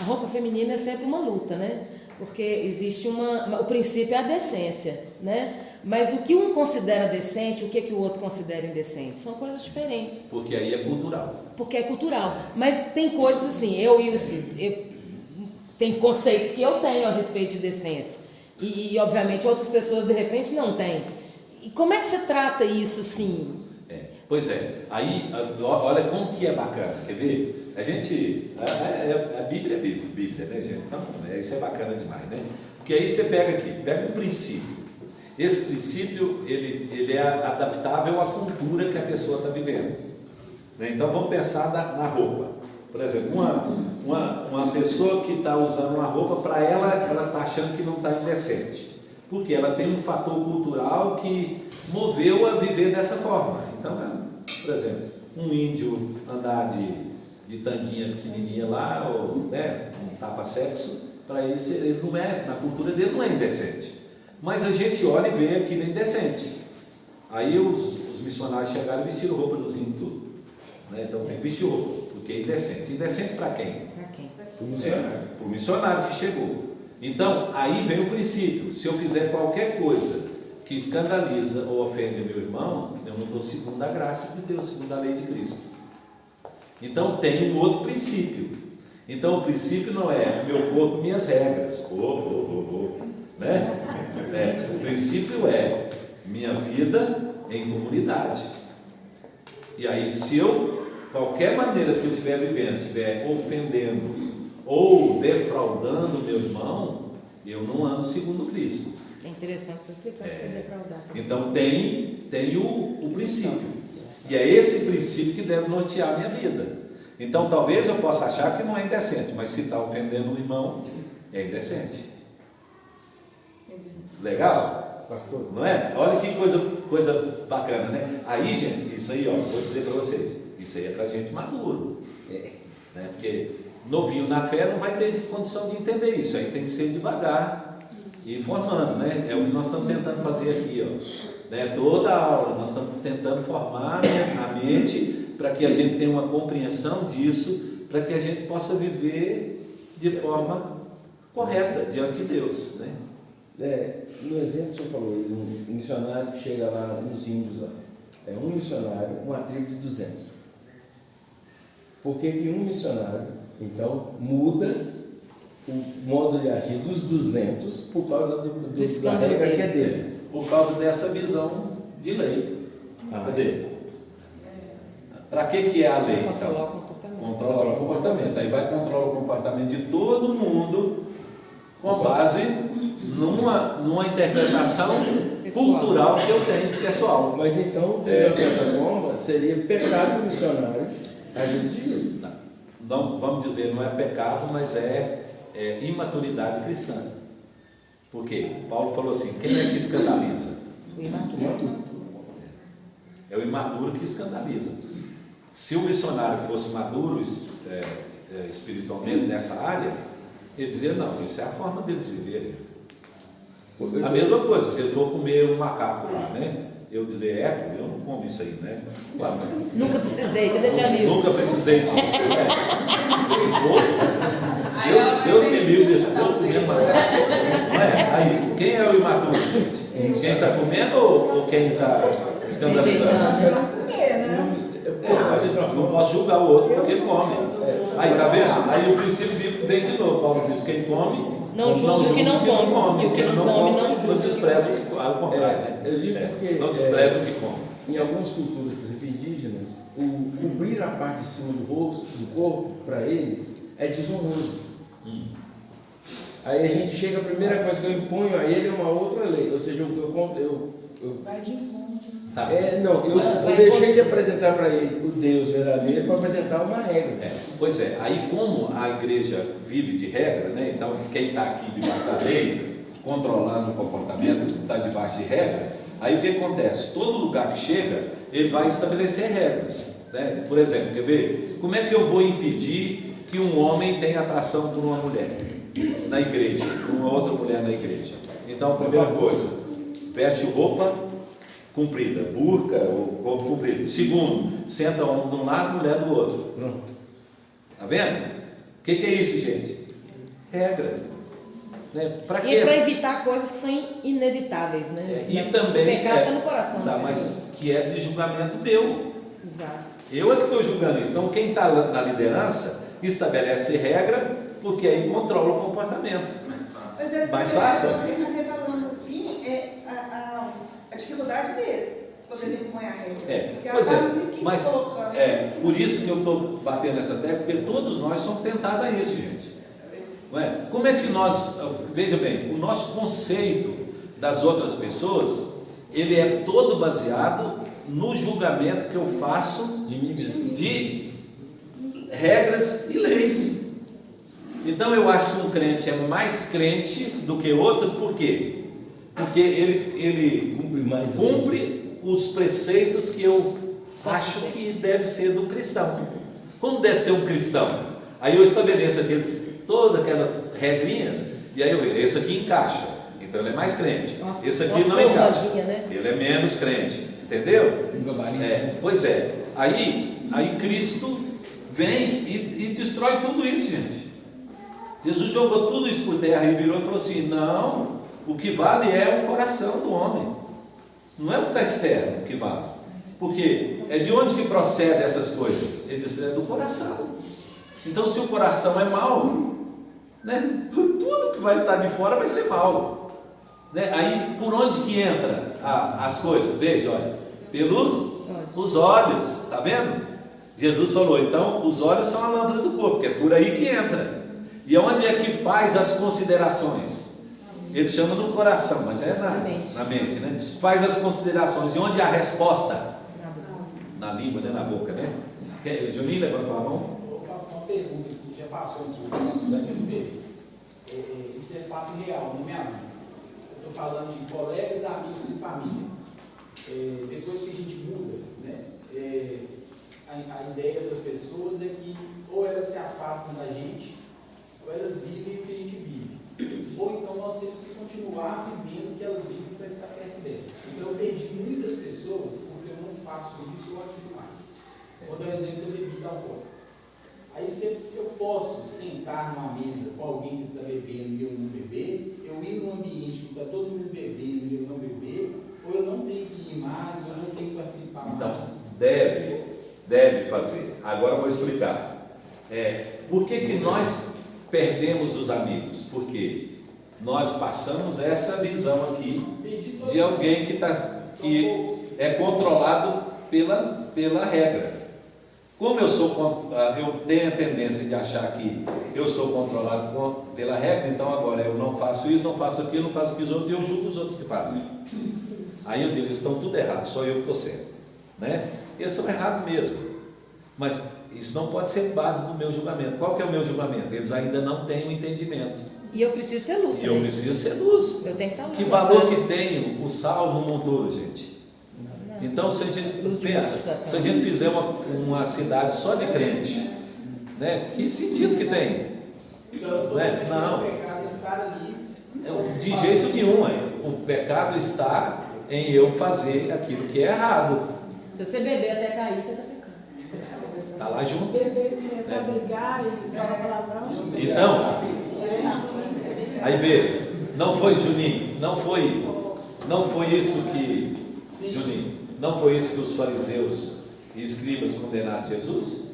A roupa feminina é sempre uma luta, né? Porque existe o princípio é a decência, né? Mas o que um considera decente, o que o outro considera indecente, são coisas diferentes. Porque aí é cultural. Porque é cultural. Mas tem coisas assim, tem conceitos que eu tenho a respeito de decência. E obviamente outras pessoas de repente não têm. E como é que você trata isso assim? Pois é, aí olha como que é bacana, quer ver? A gente, a Bíblia é Bíblia, né, gente? Então, isso é bacana demais, né? Porque aí você pega um princípio. Esse princípio, ele é adaptável à cultura que a pessoa está vivendo. Então, vamos pensar na roupa. Por exemplo, uma pessoa que está usando uma roupa, para ela está achando que não está indecente. Porque ela tem um fator cultural que moveu a viver dessa forma. Então, por exemplo, um índio andar de tanguinha pequenininha lá, ou um tapa-sexo, para ele não é, na cultura dele não é indecente. Mas a gente olha e vê aquilo é indecente. Aí os missionários chegaram e vestiram roupa dos índios tudo. Então tem que vestir roupa, porque é indecente. Indecente para quem? Para quem? Para o missionário que chegou. Então, aí vem o princípio. Se eu fizer qualquer coisa que escandaliza ou ofende meu irmão, eu não estou segundo a graça de Deus, segundo a lei de Cristo. Então tem um outro princípio. Então o princípio não é meu corpo, minhas regras. Né? O princípio é minha vida em comunidade. E aí, se qualquer maneira que eu estiver vivendo, estiver ofendendo ou defraudando meu irmão, eu não ando segundo Cristo. É interessante você explicar o que é defraudar. Então tem o princípio. E é esse princípio que deve nortear a minha vida. Então talvez eu possa achar que não é indecente, mas se está ofendendo o irmão, é indecente. Legal? Pastor? Não é? Olha que coisa bacana, né? Aí, gente, isso aí, ó, vou dizer para vocês, isso aí é para gente maduro. Né? Porque novinho na fé não vai ter condição de entender isso, aí tem que ser devagar e formando, né? É o que nós estamos tentando fazer aqui, ó. Né? Toda a aula nós estamos tentando formar a mente para que a gente tenha uma compreensão disso, para que a gente possa viver de forma correta diante de Deus, né? No exemplo que o senhor falou, um missionário que chega lá nos índios, lá, é um missionário, uma tribo de 200. Por que um missionário, então, muda o modo de agir dos 200 por causa da regra que é dele? Por causa dessa visão de lei. Cadê? Para que é a lei? Controlar o Então? comportamento. Controlar o comportamento. Aí vai controlar o comportamento de todo mundo com base numa interpretação cultural que eu tenho, pessoal. Mas então, de uma certa forma, seria pecado missionário agir desse jeito. Não, vamos dizer, não é pecado, mas é imaturidade cristã. Por quê? Paulo falou assim: quem é que escandaliza? O imaturo. É o imaturo que escandaliza. Se o missionário fosse maduro espiritualmente nessa área, ele dizia: não, isso é a forma deles viverem. A mesma coisa, se eu for comer um macaco lá, né? Eu dizer, eu não como isso aí, né? Claro, Nunca precisei, cadê tia Nilson? nunca precisei disso. Esse povo, Deus me livre desse povo comendo macaco. Não é? Aí, quem é o imaturo, gente? Quem está comendo ou quem está escandalizando? Mas eu não posso julgar o outro porque come. Aí, tá vendo? Aí o princípio bíblico vem de novo. Paulo diz: quem come, não julga o que não come. E o que não come, não julga. Não despreza o que come. Ao contrário, né? Eu digo porque não despreza o que come. Em algumas culturas, por exemplo, indígenas, o cobrir a parte de cima do rosto, do corpo, para eles, é desonroso. Aí a gente chega, a primeira coisa que eu imponho a ele é uma outra lei. Ou seja, Vai de fundo. eu deixei de apresentar para ele o Deus verdadeiro para apresentar uma regra. Pois é, aí como a igreja vive de regra, né? Então quem está aqui debaixo da lei, controlando o comportamento, está debaixo de regra, aí o que acontece? Todo lugar que chega, ele vai estabelecer regras, né? Por exemplo, quer ver? Como é que eu vou impedir que um homem tenha atração por uma mulher na igreja, por uma outra mulher na igreja? Então, a primeira coisa, veste roupa comprida, burca ou corpo comprido. Segundo, senta um de um lado, mulher do outro. Pronto. Tá vendo? O que é isso, gente? Regra. Né? Para E para evitar coisas que são inevitáveis, né? E também o pecado está no coração. Tá, mas que é de julgamento meu. Exato. Eu é que estou julgando isso. Então, quem está na liderança estabelece regra, porque aí controla o comportamento. Mas é mais fácil? Ele está revelando no fim a dificuldade dele, quando ele põe a regra. Porque Pois agora é, que mas toca. por isso que eu estou batendo nessa tecla, porque todos nós somos tentados a isso, gente. Não é? Como é que nós, veja bem, o nosso conceito das outras pessoas, ele é todo baseado no julgamento que eu faço de regras e leis. Então eu acho que um crente é mais crente do que outro, por quê? Porque ele cumpre os preceitos que eu acho que deve ser do cristão. Como deve ser um cristão? Aí eu estabeleço todas aquelas regrinhas, e aí eu vejo, esse aqui encaixa, então ele é mais crente. Esse aqui não encaixa, ele é menos crente. Entendeu? Pois é. Aí Cristo vem e destrói tudo isso, gente. Jesus jogou tudo isso por terra e virou e falou assim: não, o que vale é o coração do homem, não é o que está externo que vale. Porque é de onde que procede essas coisas? Ele disse: é do coração. Então, se o coração é mau, né, tudo que vai estar de fora vai ser mau, né? Aí por onde que entra as coisas? Veja, olha, pelos olhos, está vendo? Jesus falou: então os olhos são a lâmpada do corpo, que é por aí que entra. E onde é que faz as considerações? Ele chama no coração, mas é na mente, né? Faz as considerações. E onde há a resposta? Na língua, né? Na boca, né? Juninho, levantou a mão. pergunta que já passou nesse período. Isso é fato real na minha vida. Eu estou falando de colegas, amigos e família. Depois que a gente muda, né, a ideia das pessoas é que ou elas se afastam da gente, ou elas vivem o que a gente vive. Ou então nós temos que continuar vivendo o que elas vivem para estar perto delas. Então eu perdi muitas pessoas porque eu não faço isso ou aquilo mais. Vou dar um exemplo da bebida alcoólica. Aí eu posso sentar numa mesa com alguém que está bebendo e eu não beber, eu ir num ambiente que está todo mundo bebendo e eu não beber, ou eu não tenho que ir mais, ou eu não tenho que participar mais. Então, deve fazer. Agora eu vou explicar. Por que nós perdemos os amigos? Porque nós passamos essa visão aqui de alguém que é controlado pela regra. Como eu tenho a tendência de achar que eu sou controlado pela regra, então agora eu não faço isso, não faço aquilo, não faço aquilo outro, e eu julgo os outros que fazem. Aí eu digo, eles estão tudo errados, só eu que estou certo. Né? Eles são errados mesmo. Mas isso não pode ser base do meu julgamento. Qual que é o meu julgamento? Eles ainda não têm o entendimento. E eu preciso ser luz também. Eu preciso ser luz. Eu tenho que estar luz. Que valor que tem o sal no mundo, gente? Então, se a gente pensa, se a gente fizer uma cidade só de crente, né? Que sentido que tem? Não. O pecado está ali. De jeito nenhum. O pecado está em eu fazer aquilo que é errado. Se você beber até cair, você está pecando. Está lá junto. Beber, começar a brigar e falar palavrão. Então, aí veja, não foi Juninho, não foi isso que, Juninho, não foi isso que os fariseus e escribas condenaram Jesus?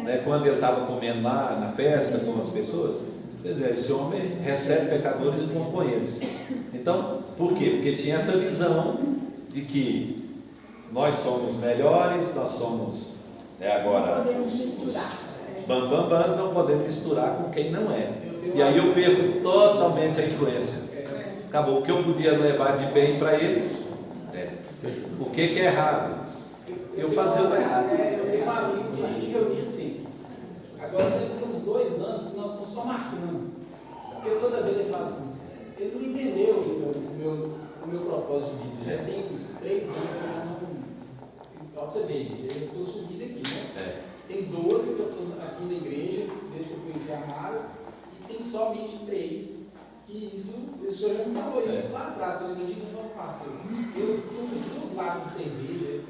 Né, quando ele estava comendo lá na festa com as pessoas, quer dizer, esse homem recebe pecadores e come com eles. Então, por quê? Porque tinha essa visão de que nós somos melhores, nós somos agora. Não podemos misturar. Bambambãs não podemos misturar com quem não é. E aí eu perco totalmente a influência. Acabou. O que eu podia levar de bem para eles, o que é errado? Eu fazia o errado. Eu tenho um amigo que a gente reunia sempre. Agora tem uns 2 anos que nós estamos só marcando. Porque toda vez ele fala assim, ele não entendeu o meu propósito de vida. Já tem uns 3 anos que eu não. Olha você ver, gente, eu estou subindo aqui, né? Tem 12 que eu estou aqui na igreja, desde que eu conheci a Mara, e tem somente 3 que isso, o senhor já me falou isso lá atrás, quando eu disse que eu não pastor. Eu estou do lado de cerveja,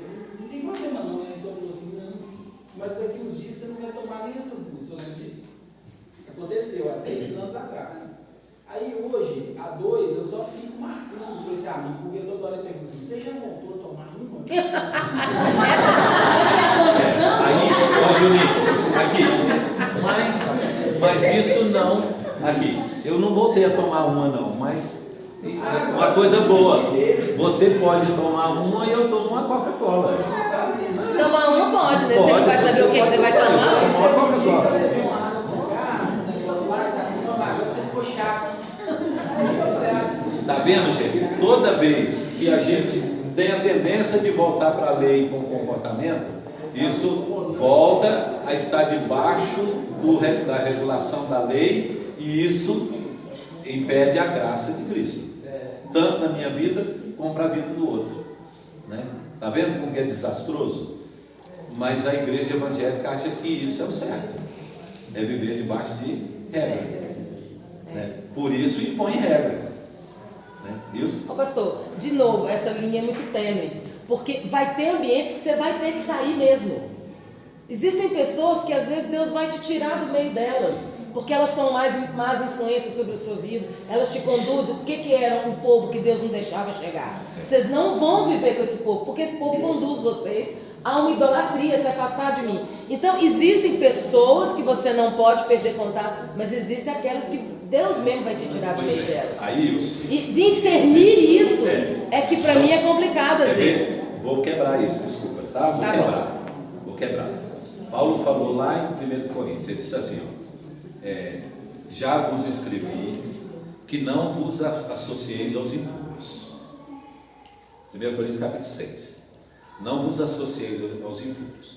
não tem problema não, né? Ele só falou assim, não, filho, mas daqui uns dias você não vai tomar nem essas 2, você lembra disso? Aconteceu há 3 anos atrás. Aí hoje, há 2, eu só fico marcando com esse amigo, porque eu toda hora pergunto assim, você já voltou a tomar uma? Essa é a condição? Aí, ó, Juninho, aqui, mas isso não, aqui, eu não voltei a tomar uma não, mas uma coisa boa, você pode tomar uma e eu tomo uma Coca-Cola. Tomar uma pode, né? Você não vai saber o que você vai tomar. Uma Coca-Cola. Está vendo, gente? Toda vez que a gente tem a tendência de voltar para a lei com o comportamento, isso volta a estar debaixo da regulação da lei e isso impede a graça de Cristo, tanto na minha vida como para a vida do outro. Está vendo como é desastroso? Mas a igreja evangélica acha que isso é o certo, é viver debaixo de regra. Por isso impõe regra. Ô pastor, de novo, essa linha é muito tênue, porque vai ter ambientes que você vai ter que sair mesmo. Existem pessoas que às vezes Deus vai te tirar do meio delas, porque elas são más influências sobre a sua vida, elas te conduzem. O que era um povo que Deus não deixava chegar? Vocês não vão viver com esse povo, porque esse povo conduz vocês a uma idolatria, se afastar de mim. Então existem pessoas que você não pode perder contato, mas existem aquelas que Deus mesmo vai te tirar do meio delas. E discernir isso é que para mim é complicado às vezes. Vou quebrar isso, desculpa, tá? Vou quebrar. Paulo falou lá em 1 Coríntios, ele disse assim, já vos escrevi que não vos associeis aos impuros. 1 Coríntios capítulo 6. Não vos associeis aos impuros.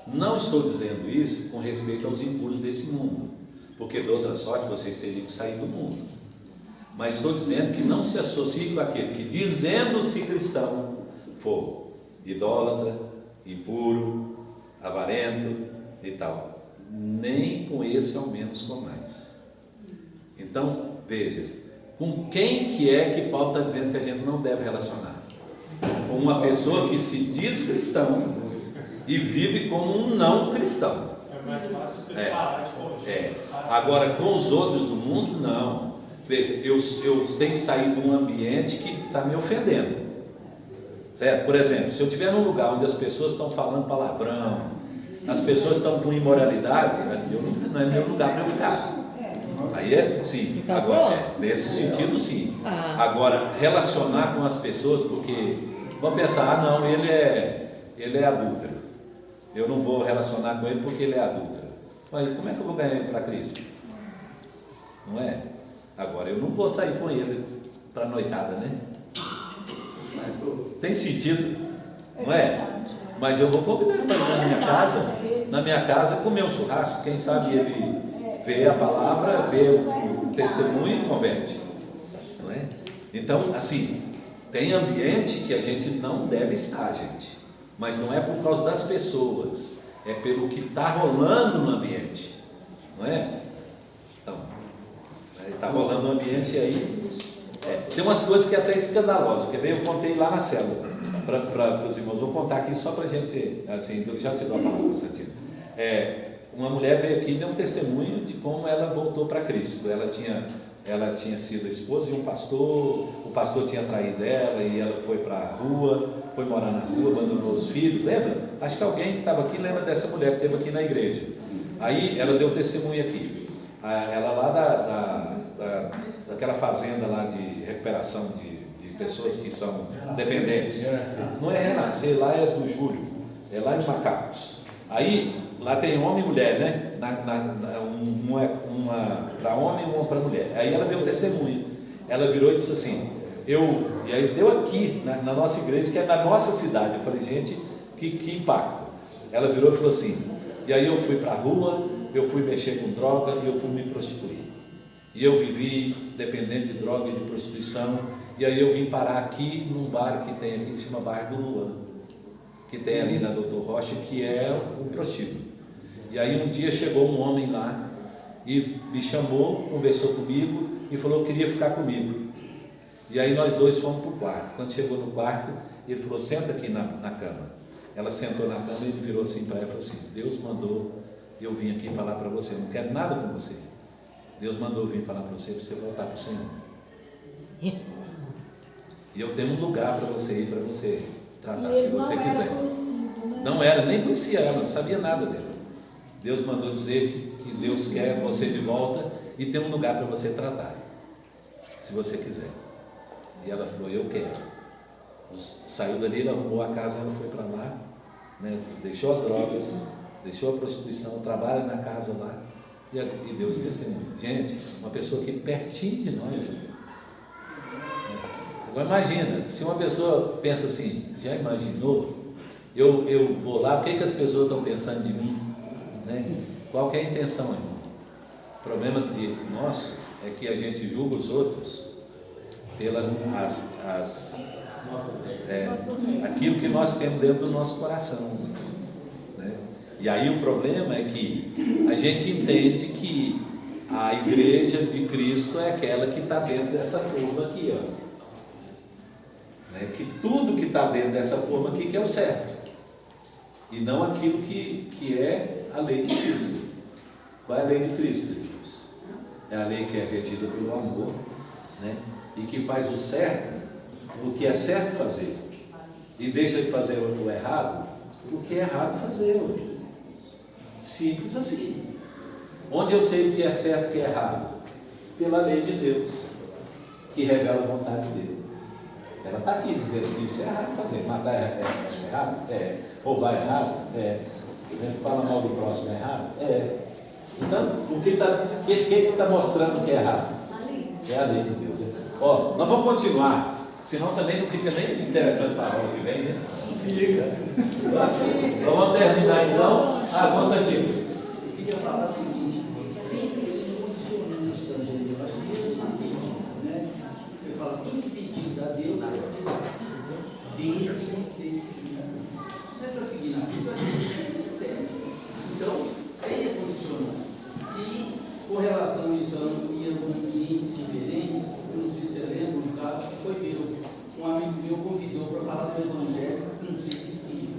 Não estou dizendo isso com respeito aos impuros desse mundo, porque de outra sorte vocês teriam que sair do mundo. Mas estou dizendo que não se associe com aquele que, dizendo-se cristão, for idólatra, impuro, avarento e tal. Nem com esse ao menos com mais. Então, veja, com quem que é que Paulo está dizendo que a gente não deve relacionar? Com uma pessoa que se diz cristão e vive como um não cristão. É mais fácil você parar de corrigir. Agora, com os outros do mundo, não. Veja, eu tenho que sair de um ambiente que está me ofendendo. Certo? Por exemplo, se eu estiver num lugar onde as pessoas estão falando palavrão, as pessoas estão com imoralidade, não é meu lugar para eu ficar. Aí é sim, agora, nesse sentido sim. Agora, relacionar com as pessoas, porque vão pensar, não, ele é adúltero. Eu não vou relacionar com ele porque ele é adúltero. Mas como é que eu vou ganhar ele para Cristo? Não é? Agora, eu não vou sair com ele para noitada, né? Tem sentido, não é? Mas eu vou convidar ele para ir na minha casa comer um churrasco. Quem sabe ele vê a palavra, vê o testemunho e converte, não é? Então, assim, tem ambiente que a gente não deve estar, gente, mas não é por causa das pessoas, é pelo que está rolando no ambiente, não é? Então, está rolando no ambiente aí. Tem umas coisas que é até escandalosas. Quer ver? Eu contei lá na célula para os irmãos. Vou contar aqui só para a gente, assim, eu já te dou a palavra, Constantino. Uma mulher veio aqui e deu um testemunho de como ela voltou para Cristo. Ela tinha sido esposa de um pastor, o pastor tinha traído ela e ela foi para a rua, foi morar na rua, abandonou os filhos. Lembra? Acho que alguém que estava aqui lembra dessa mulher que esteve aqui na igreja. Aí ela deu um testemunho aqui. Ela lá daquela fazenda lá de recuperação de pessoas que são dependentes. Não é Renascer, lá é do Júlio, é lá em Macacos. Aí lá tem homem e mulher, né? Uma para homem e uma para mulher. Aí ela deu um testemunho. Ela virou e disse assim: e aí deu aqui na nossa igreja, que é na nossa cidade. Eu falei, gente, que impacto. Ela virou e falou assim: e aí eu fui para a rua, eu fui mexer com droga e eu fui me prostituir. E eu vivi dependente de droga e de prostituição. E aí eu vim parar aqui num bar que tem aqui, que chama Bar do Luan, que tem ali na Doutor Rocha, que é o prostíbulo. E aí um dia chegou um homem lá e me chamou, conversou comigo e falou que queria ficar comigo. E aí nós dois fomos para o quarto. Quando chegou no quarto, ele falou: senta aqui na cama. Ela sentou na cama e ele virou assim para ela e falou assim: Deus mandou eu vim aqui falar para você, eu não quero nada com você. Deus mandou eu vir falar para você voltar para o Senhor. E eu tenho um lugar para você ir, para você tratar, se você quiser. Não era, nem conhecia ela, não sabia nada dela. Deus mandou dizer que Deus quer você de volta e tem um lugar para você tratar, se você quiser. E ela falou: eu quero. Saiu dali, ela arrumou a casa, ela foi para lá, né? Deixou as drogas, deixou a prostituição, trabalha na casa lá e deu esse testemunho. Gente, uma pessoa aqui pertinho de nós. Agora imagina, se uma pessoa pensa assim, já imaginou? Eu vou lá, o que as pessoas estão pensando de mim? Né? Qual que é a intenção, irmão? O problema nosso é que a gente julga os outros pela aquilo que nós temos dentro do nosso coração, né? E aí o problema é que a gente entende que a igreja de Cristo é aquela que está dentro dessa forma aqui, ó, né? Que tudo que está dentro dessa forma aqui que é o certo, e não aquilo que é a lei de Cristo. Qual é a lei de Cristo, irmãos? É a lei que é regida pelo amor, né? E que faz o certo, o que é certo fazer, e deixa de fazer o errado, o que é errado fazer. Simples assim. Onde eu sei o que é certo e o que é errado? Pela lei de Deus, que revela a vontade dele. Ela está aqui dizendo que isso é errado fazer. Matar é errado? É. Roubar é errado? É. Falar mal do próximo é errado? É. Então, o que está mostrando que é errado? É a lei de Deus. Ó, nós vamos continuar Senão também não fica nem interessante para a aula que vem, né? Não fica. Vamos terminar então. Constantino. Eu queria falar o seguinte, sempre solucionante também. Eu acho que Deus não tem, né? Você fala, tudo que pedimos a Deus, na verdade, desde que esteja seguindo a Deus. Se você está seguindo a Deus, você pede. Então, tenha condicionante. E, com relação a isso, eu ia com ambientes diferentes, eu não sei se você lembra, no caso, foi meu. Um amigo meu convidou para falar do Evangelho, não sei se estive.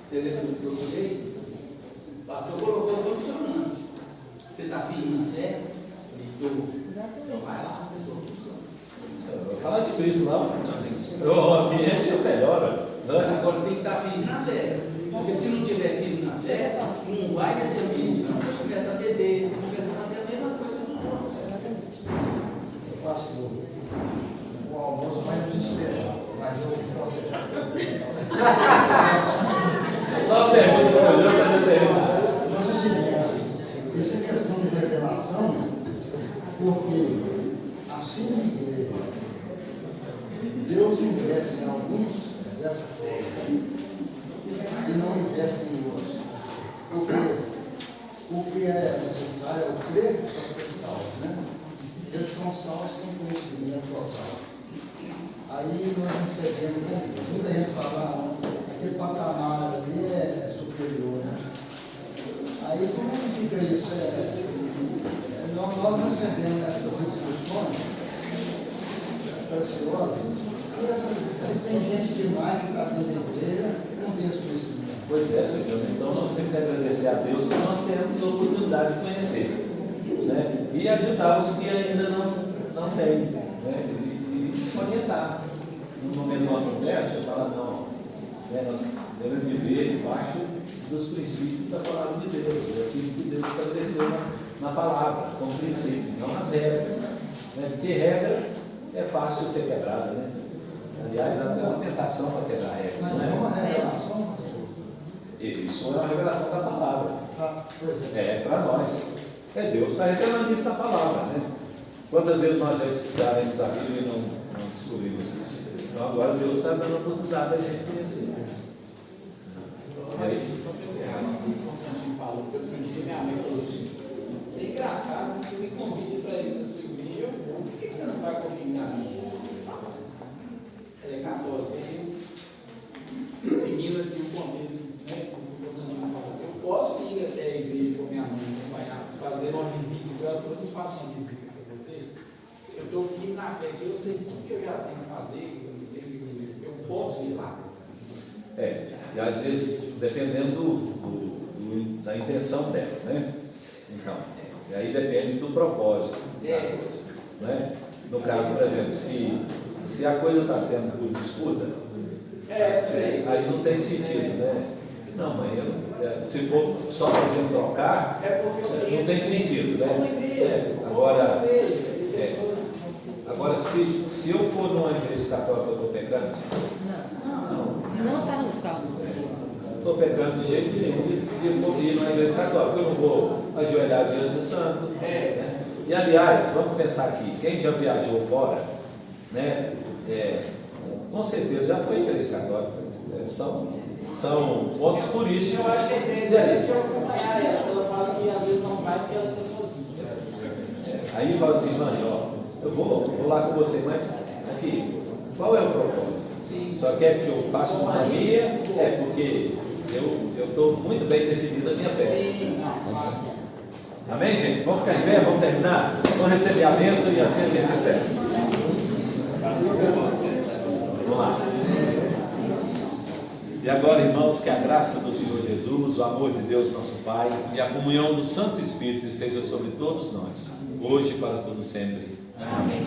Você lembra do que eu procurei? O pastor colocou condicionante. Você está firme na fé? Então vai lá, a sua função. Eu vou falar de Cristo lá, o ambiente melhora. Né? Agora tem que estar firme na fé. Porque se não tiver firme na fé, não vai nesse ambiente, não. Você começa a beber, você começa a fazer a mesma coisa dos outros. Eu faço o almoço mais desesperado, mas eu vou Só uma pergunta, senhor, para determinar. Mas assim, essa é questão de revelação, porque assim na igreja, Deus investe em alguns dessa forma e não investe em outros. Porque o que é necessário é o crer para ser salvo, né? Eles são salvos sem conhecimento total. Aí nós recebemos, muita gente fala, aquele patamar ali é superior, né? Aí como fica isso? Nós recebemos essas instruções preciosas, e tem gente demais que está dentro da igreja e não tem esse conhecimento. Pois é, senhor. Então nós temos que agradecer a Deus que nós temos a oportunidade de conhecer, né? E ajudar os que ainda não têm, né? E orientar. No momento de uma conversa, falar, não, né? Nós devemos viver debaixo dos princípios da palavra de Deus, aquilo que Deus estabeleceu na palavra, como princípio, não as regras, né? Porque regra é fácil ser quebrada, né? Aliás, até uma tentação para quebrar regra. Mas né? é uma revelação. Isso é uma revelação da palavra. É para nós. Deus está revelando isso na palavra, né? Quantas vezes nós já estudamos a Bíblia e não descobrimos isso? Então agora Deus está dando a oportunidade da gente conhecer. E aí, o Constantino falou que outro dia minha mãe falou assim: isso é engraçado, você me convida para ir na sua igreja, por que você não vai comigo na minha? Ela é católica, eu seguindo aqui o começo, né? O Constantino falou: eu posso ir até a igreja com minha mãe, acompanhar, fazer uma visita. Ela falou: eu faço uma visita para você. Eu estou firme na fé, que eu sei tudo que eu já tenho que fazer, eu posso ir lá. E às vezes, dependendo da intenção dela, né? Então, e aí depende do propósito da coisa, né? No caso, por exemplo, se a coisa está sendo por disputa, aí não tem sentido, né? Não, mãe, se for só para a gente trocar, não tem sentido, né? Agora, se eu for numa igreja católica, eu estou pecando? Não está no salmo. Não estou pecando de jeito nenhum de ir numa igreja católica. Eu não vou ajoelhar diante de santo. E aliás, vamos pensar aqui, quem já viajou fora, né? Com certeza já foi igreja católica. São pontos turísticos. Eu acho que é que eu acompanhar ela. Ela fala que às vezes não vai porque ela está sozinha. Aí fala assim, mãe, ó, eu vou lá com você, mas aqui, qual é o propósito? Só quer que eu faça uma família? Porque eu estou muito bem definida a minha fé. Amém, gente? Vamos ficar em pé, vamos terminar? Vamos receber a bênção e assim a gente recebe. Vamos lá. E agora, irmãos, que a graça do Senhor Jesus, o amor de Deus, nosso Pai, e a comunhão do Santo Espírito esteja sobre todos nós, hoje e para todo sempre. Amém.